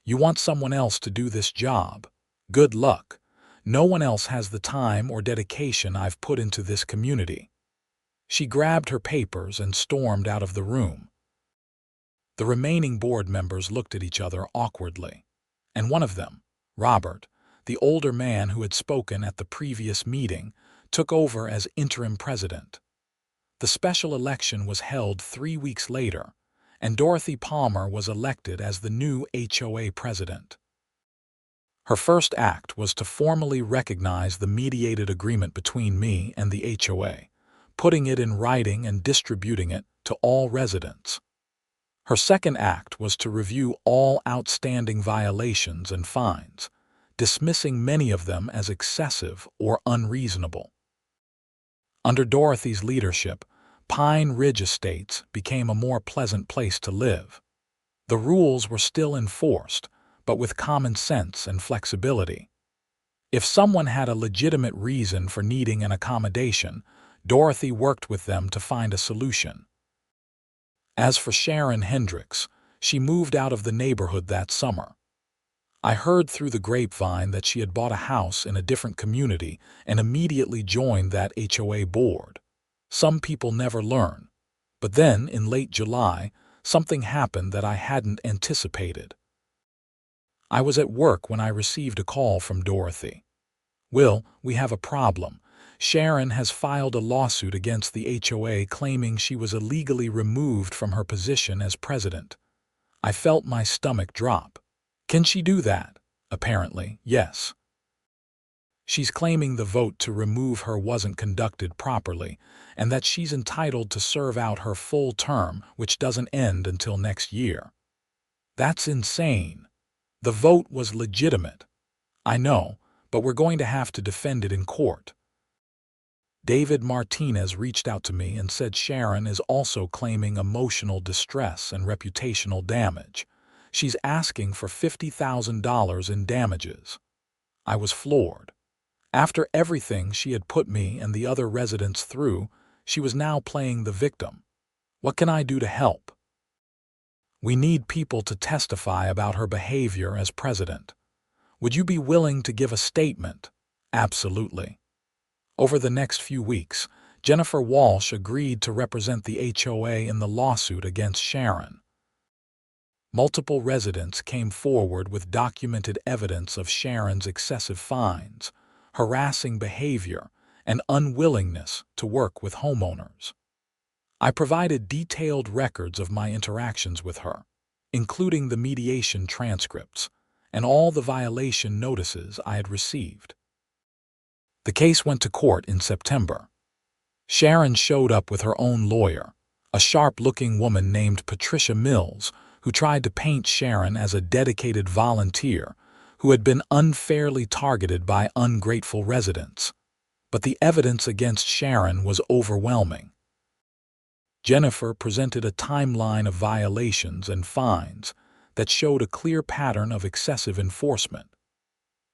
You want someone else to do this job? Good luck. No one else has the time or dedication I've put into this community. She grabbed her papers and stormed out of the room. The remaining board members looked at each other awkwardly, and one of them, Robert, the older man who had spoken at the previous meeting, took over as interim president. The special election was held 3 weeks later, and Dorothy Palmer was elected as the new HOA president. Her first act was to formally recognize the mediated agreement between me and the HOA, putting it in writing and distributing it to all residents. Her second act was to review all outstanding violations and fines, dismissing many of them as excessive or unreasonable. Under Dorothy's leadership, Pine Ridge Estates became a more pleasant place to live. The rules were still enforced, but with common sense and flexibility. If someone had a legitimate reason for needing an accommodation, Dorothy worked with them to find a solution. As for Sharon Hendricks, she moved out of the neighborhood that summer. I heard through the grapevine that she had bought a house in a different community and immediately joined that HOA board. Some people never learn. But then, in late July, something happened that I hadn't anticipated. I was at work when I received a call from Dorothy. "Will, we have a problem. Sharon has filed a lawsuit against the HOA claiming she was illegally removed from her position as president." I felt my stomach drop. Can she do that? Apparently, yes. She's claiming the vote to remove her wasn't conducted properly, and that she's entitled to serve out her full term, which doesn't end until next year. That's insane. The vote was legitimate. I know, but we're going to have to defend it in court. David Martinez reached out to me and said Sharon is also claiming emotional distress and reputational damage. She's asking for $50,000 in damages. I was floored. After everything she had put me and the other residents through, she was now playing the victim. What can I do to help? We need people to testify about her behavior as president. Would you be willing to give a statement? Absolutely. Over the next few weeks, Jennifer Walsh agreed to represent the HOA in the lawsuit against Sharon. Multiple residents came forward with documented evidence of Sharon's excessive fines, harassing behavior, and unwillingness to work with homeowners. I provided detailed records of my interactions with her, including the mediation transcripts and all the violation notices I had received. The case went to court in September. Sharon showed up with her own lawyer, a sharp-looking woman named Patricia Mills, who tried to paint Sharon as a dedicated volunteer who had been unfairly targeted by ungrateful residents. But the evidence against Sharon was overwhelming. Jennifer presented a timeline of violations and fines that showed a clear pattern of excessive enforcement.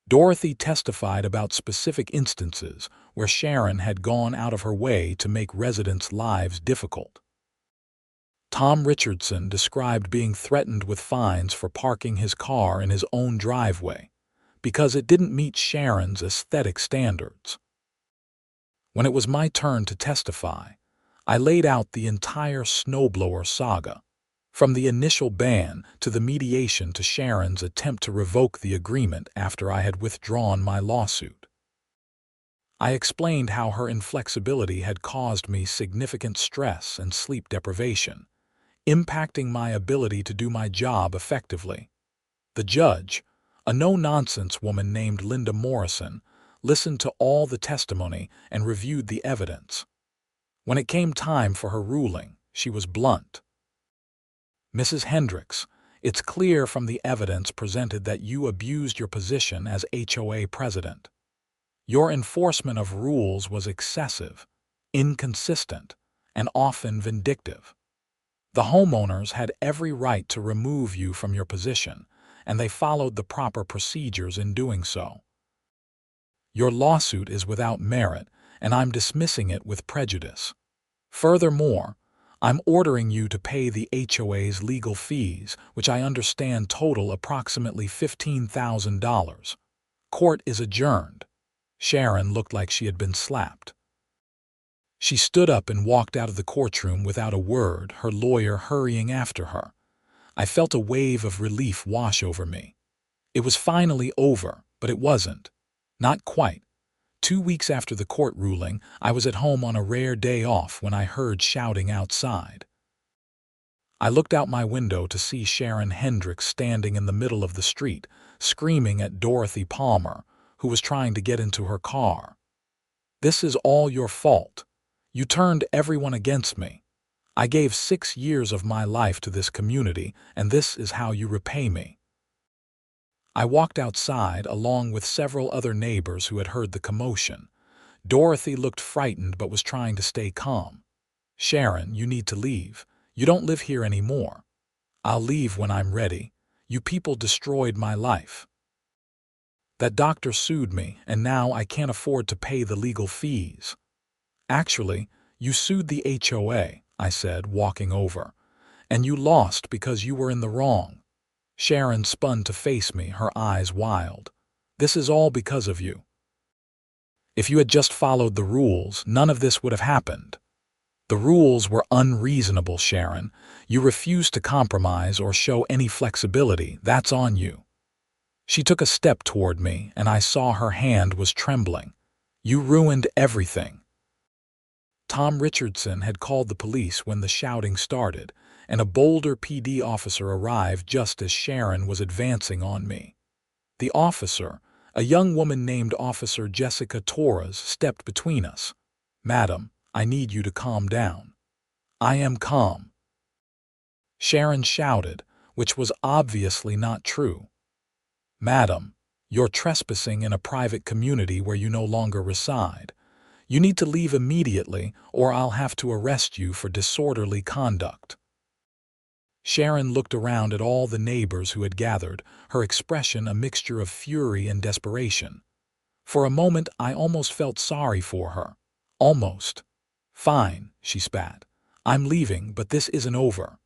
Dorothy testified about specific instances where Sharon had gone out of her way to make residents' lives difficult. Tom Richardson described being threatened with fines for parking his car in his own driveway because it didn't meet Sharon's aesthetic standards. When it was my turn to testify, I laid out the entire snowblower saga, from the initial ban to the mediation to Sharon's attempt to revoke the agreement after I had withdrawn my lawsuit. I explained how her inflexibility had caused me significant stress and sleep deprivation, impacting my ability to do my job effectively. The judge, a no-nonsense woman named Linda Morrison, listened to all the testimony and reviewed the evidence. When it came time for her ruling, she was blunt. Mrs. Hendricks, it's clear from the evidence presented that you abused your position as HOA president. Your enforcement of rules was excessive, inconsistent, and often vindictive. The homeowners had every right to remove you from your position, and they followed the proper procedures in doing so. Your lawsuit is without merit, and I'm dismissing it with prejudice. Furthermore, I'm ordering you to pay the HOA's legal fees, which I understand total approximately $15,000. Court is adjourned. Sharon looked like she had been slapped. She stood up and walked out of the courtroom without a word, her lawyer hurrying after her. I felt a wave of relief wash over me. It was finally over, but it wasn't. Not quite. 2 weeks after the court ruling, I was at home on a rare day off when I heard shouting outside. I looked out my window to see Sharon Hendricks standing in the middle of the street, screaming at Dorothy Palmer, who was trying to get into her car. "This is all your fault. You turned everyone against me. I gave 6 years of my life to this community, and this is how you repay me." I walked outside along with several other neighbors who had heard the commotion. Dorothy looked frightened but was trying to stay calm. "Sharon, you need to leave. You don't live here anymore." "I'll leave when I'm ready. You people destroyed my life. That doctor sued me, and now I can't afford to pay the legal fees." "Actually, you sued the HOA," I said, walking over, "and you lost because you were in the wrong." Sharon spun to face me, her eyes wild. "This is all because of you. If you had just followed the rules, none of this would have happened." "The rules were unreasonable, Sharon. You refused to compromise or show any flexibility. That's on you." She took a step toward me, and I saw her hand was trembling. "You ruined everything." Tom Richardson had called the police when the shouting started, and a Boulder PD officer arrived just as Sharon was advancing on me. The officer, a young woman named Officer Jessica Torres, stepped between us. "Madam, I need you to calm down." "I am calm." Sharon shouted, which was obviously not true. "Madam, You're trespassing in a private community where you no longer reside. You need to leave immediately, or I'll have to arrest you for disorderly conduct." Sharon looked around at all the neighbors who had gathered, her expression a mixture of fury and desperation. For a moment, I almost felt sorry for her. Almost. "Fine," she spat. "I'm leaving, but this isn't over."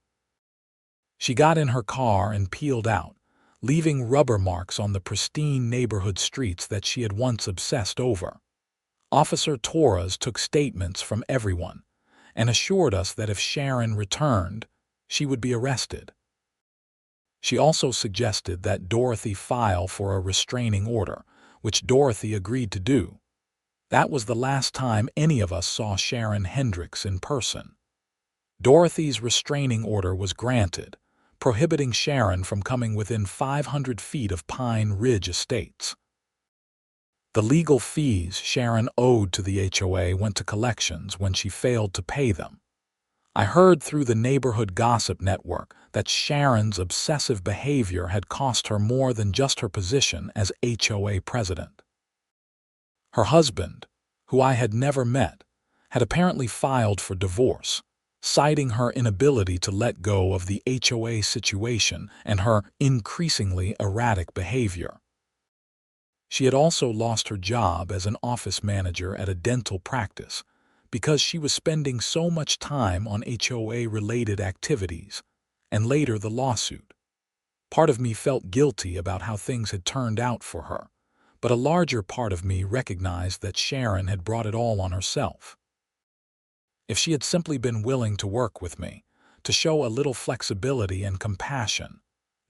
She got in her car and peeled out, leaving rubber marks on the pristine neighborhood streets that she had once obsessed over. Officer Torres took statements from everyone and assured us that if Sharon returned, she would be arrested. She also suggested that Dorothy file for a restraining order, which Dorothy agreed to do. That was the last time any of us saw Sharon Hendricks in person. Dorothy's restraining order was granted, prohibiting Sharon from coming within 500 feet of Pine Ridge Estates. The legal fees Sharon owed to the HOA went to collections when she failed to pay them. I heard through the neighborhood gossip network that Sharon's obsessive behavior had cost her more than just her position as HOA president. Her husband, who I had never met, had apparently filed for divorce, citing her inability to let go of the HOA situation and her increasingly erratic behavior. She had also lost her job as an office manager at a dental practice because she was spending so much time on HOA-related activities, and later the lawsuit. Part of me felt guilty about how things had turned out for her, but a larger part of me recognized that Sharon had brought it all on herself. If she had simply been willing to work with me, to show a little flexibility and compassion,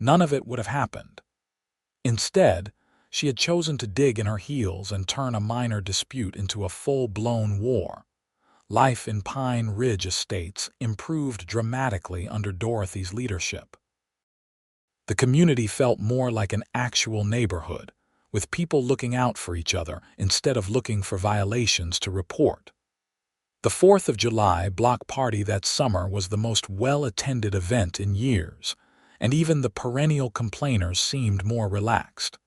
none of it would have happened. Instead, she had chosen to dig in her heels and turn a minor dispute into a full-blown war. Life in Pine Ridge Estates improved dramatically under Dorothy's leadership. The community felt more like an actual neighborhood, with people looking out for each other instead of looking for violations to report. The 4th of July block party that summer was the most well-attended event in years, and even the perennial complainers seemed more relaxed.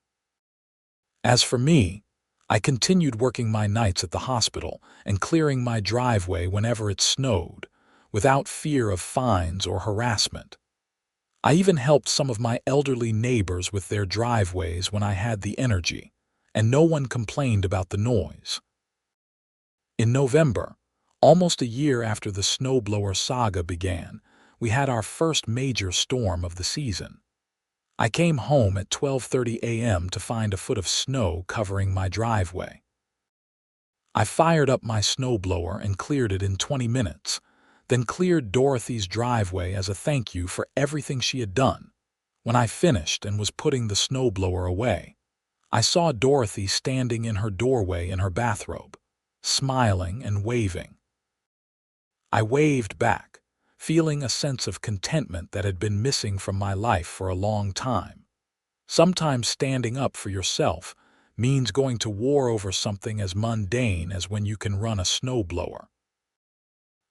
As for me, I continued working my nights at the hospital and clearing my driveway whenever it snowed, without fear of fines or harassment. I even helped some of my elderly neighbors with their driveways when I had the energy, and no one complained about the noise. In November, almost a year after the snowblower saga began, we had our first major storm of the season. I came home at 12:30 a.m. to find a foot of snow covering my driveway. I fired up my snowblower and cleared it in 20 minutes, then cleared Dorothy's driveway as a thank you for everything she had done. When I finished and was putting the snowblower away, I saw Dorothy standing in her doorway in her bathrobe, smiling and waving. I waved back, feeling a sense of contentment that had been missing from my life for a long time. Sometimes standing up for yourself means going to war over something as mundane as when you can run a snowblower.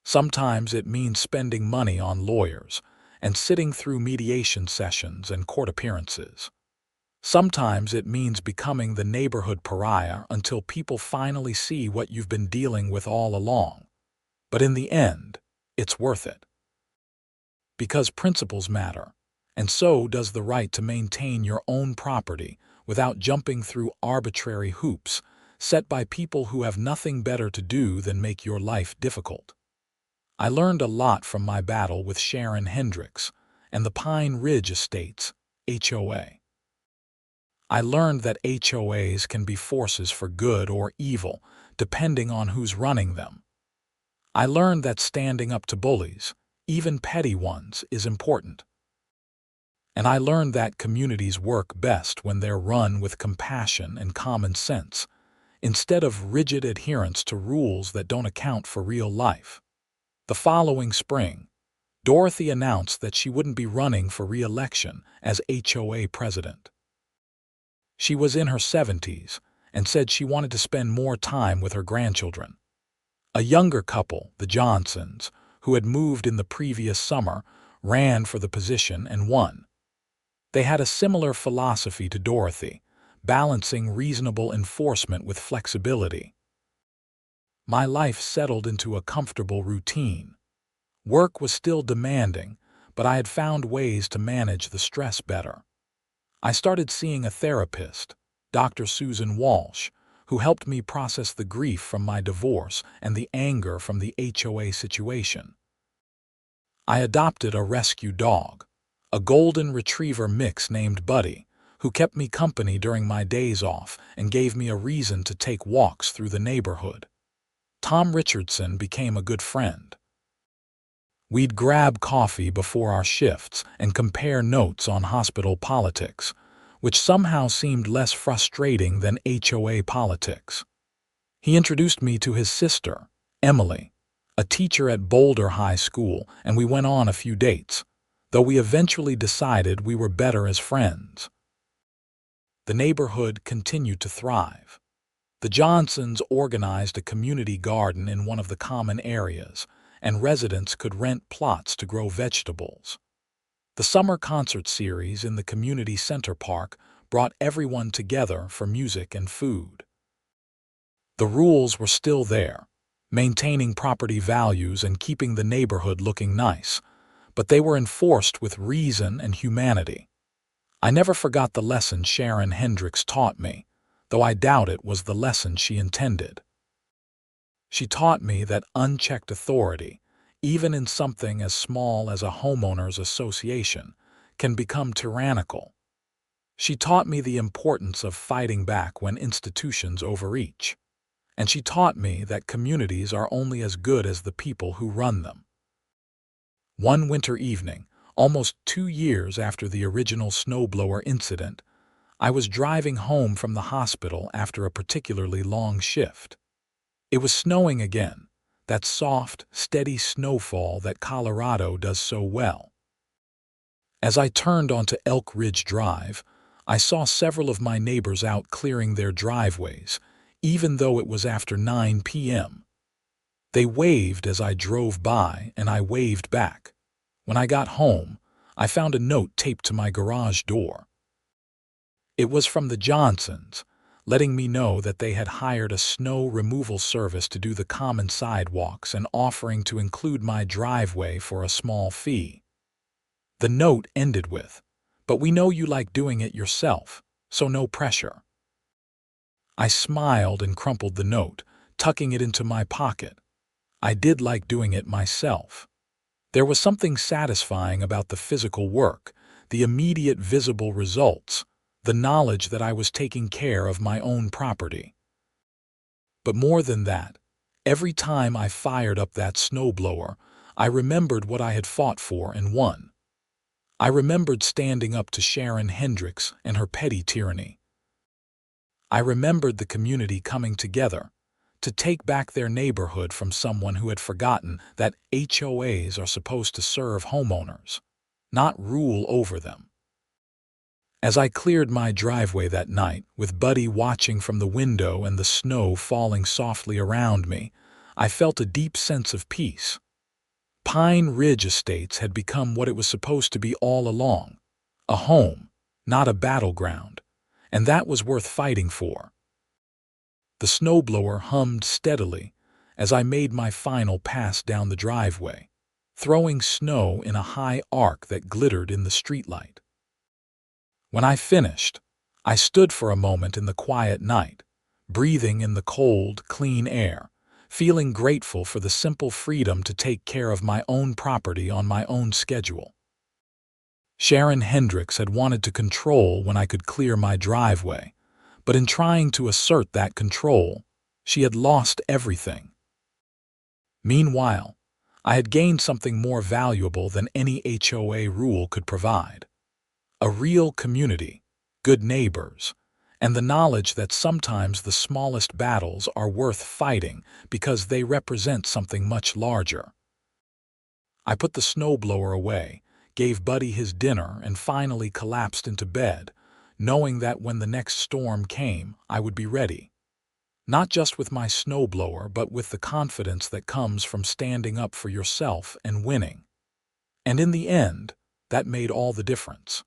Sometimes it means spending money on lawyers and sitting through mediation sessions and court appearances. Sometimes it means becoming the neighborhood pariah until people finally see what you've been dealing with all along. But in the end, it's worth it. Because principles matter, and so does the right to maintain your own property without jumping through arbitrary hoops set by people who have nothing better to do than make your life difficult. I learned a lot from my battle with Sharon Hendricks and the Pine Ridge Estates, HOA. I learned that HOAs can be forces for good or evil, depending on who's running them. I learned that standing up to bullies, even petty ones, is important. And I learned that communities work best when they're run with compassion and common sense, instead of rigid adherence to rules that don't account for real life. The following spring, Dorothy announced that she wouldn't be running for re-election as HOA president. She was in her 70s and said she wanted to spend more time with her grandchildren. A younger couple, the Johnsons, who had moved in the previous summer, ran for the position and won. They had a similar philosophy to Dorothy, balancing reasonable enforcement with flexibility. My life settled into a comfortable routine. Work was still demanding, but I had found ways to manage the stress better. I started seeing a therapist, Dr. Susan Walsh, who helped me process the grief from my divorce and the anger from the HOA situation. I adopted a rescue dog, a golden retriever mix named Buddy, who kept me company during my days off and gave me a reason to take walks through the neighborhood. Tom Richardson became a good friend. We'd grab coffee before our shifts and compare notes on hospital politics, which somehow seemed less frustrating than HOA politics. He introduced me to his sister, Emily, a teacher at Boulder High School, and we went on a few dates, though we eventually decided we were better as friends. The neighborhood continued to thrive. The Johnsons organized a community garden in one of the common areas, and residents could rent plots to grow vegetables. The summer concert series in the community center park brought everyone together for music and food. The rules were still there, maintaining property values and keeping the neighborhood looking nice, but they were enforced with reason and humanity. I never forgot the lesson Sharon Hendricks taught me, though I doubt it was the lesson she intended. She taught me that unchecked authority, even in something as small as a homeowners association, can become tyrannical. She taught me the importance of fighting back when institutions overreach. And she taught me that communities are only as good as the people who run them. One winter evening, almost 2 years after the original snowblower incident, I was driving home from the hospital after a particularly long shift. It was snowing again, that soft, steady snowfall that Colorado does so well. As I turned onto Elk Ridge Drive, I saw several of my neighbors out clearing their driveways, even though it was after 9 p.m. They waved as I drove by, and I waved back. When I got home, I found a note taped to my garage door. It was from the Johnsons, letting me know that they had hired a snow removal service to do the common sidewalks and offering to include my driveway for a small fee. The note ended with, "But we know you like doing it yourself, so no pressure." I smiled and crumpled the note, tucking it into my pocket. I did like doing it myself. There was something satisfying about the physical work, the immediate visible results, the knowledge that I was taking care of my own property. But more than that, every time I fired up that snowblower, I remembered what I had fought for and won. I remembered standing up to Sharon Hendricks and her petty tyranny. I remembered the community coming together to take back their neighborhood from someone who had forgotten that HOAs are supposed to serve homeowners, not rule over them. As I cleared my driveway that night, with Buddy watching from the window and the snow falling softly around me, I felt a deep sense of peace. Pine Ridge Estates had become what it was supposed to be all along, a home, not a battleground, and that was worth fighting for. The snowblower hummed steadily as I made my final pass down the driveway, throwing snow in a high arc that glittered in the streetlight. When I finished, I stood for a moment in the quiet night, breathing in the cold, clean air, feeling grateful for the simple freedom to take care of my own property on my own schedule. Sharon Hendricks had wanted to control when I could clear my driveway, but in trying to assert that control, she had lost everything. Meanwhile, I had gained something more valuable than any HOA rule could provide: a real community, good neighbors, and the knowledge that sometimes the smallest battles are worth fighting because they represent something much larger. I put the snowblower away, gave Buddy his dinner, and finally collapsed into bed, knowing that when the next storm came, I would be ready. Not just with my snowblower, but with the confidence that comes from standing up for yourself and winning. And in the end, that made all the difference.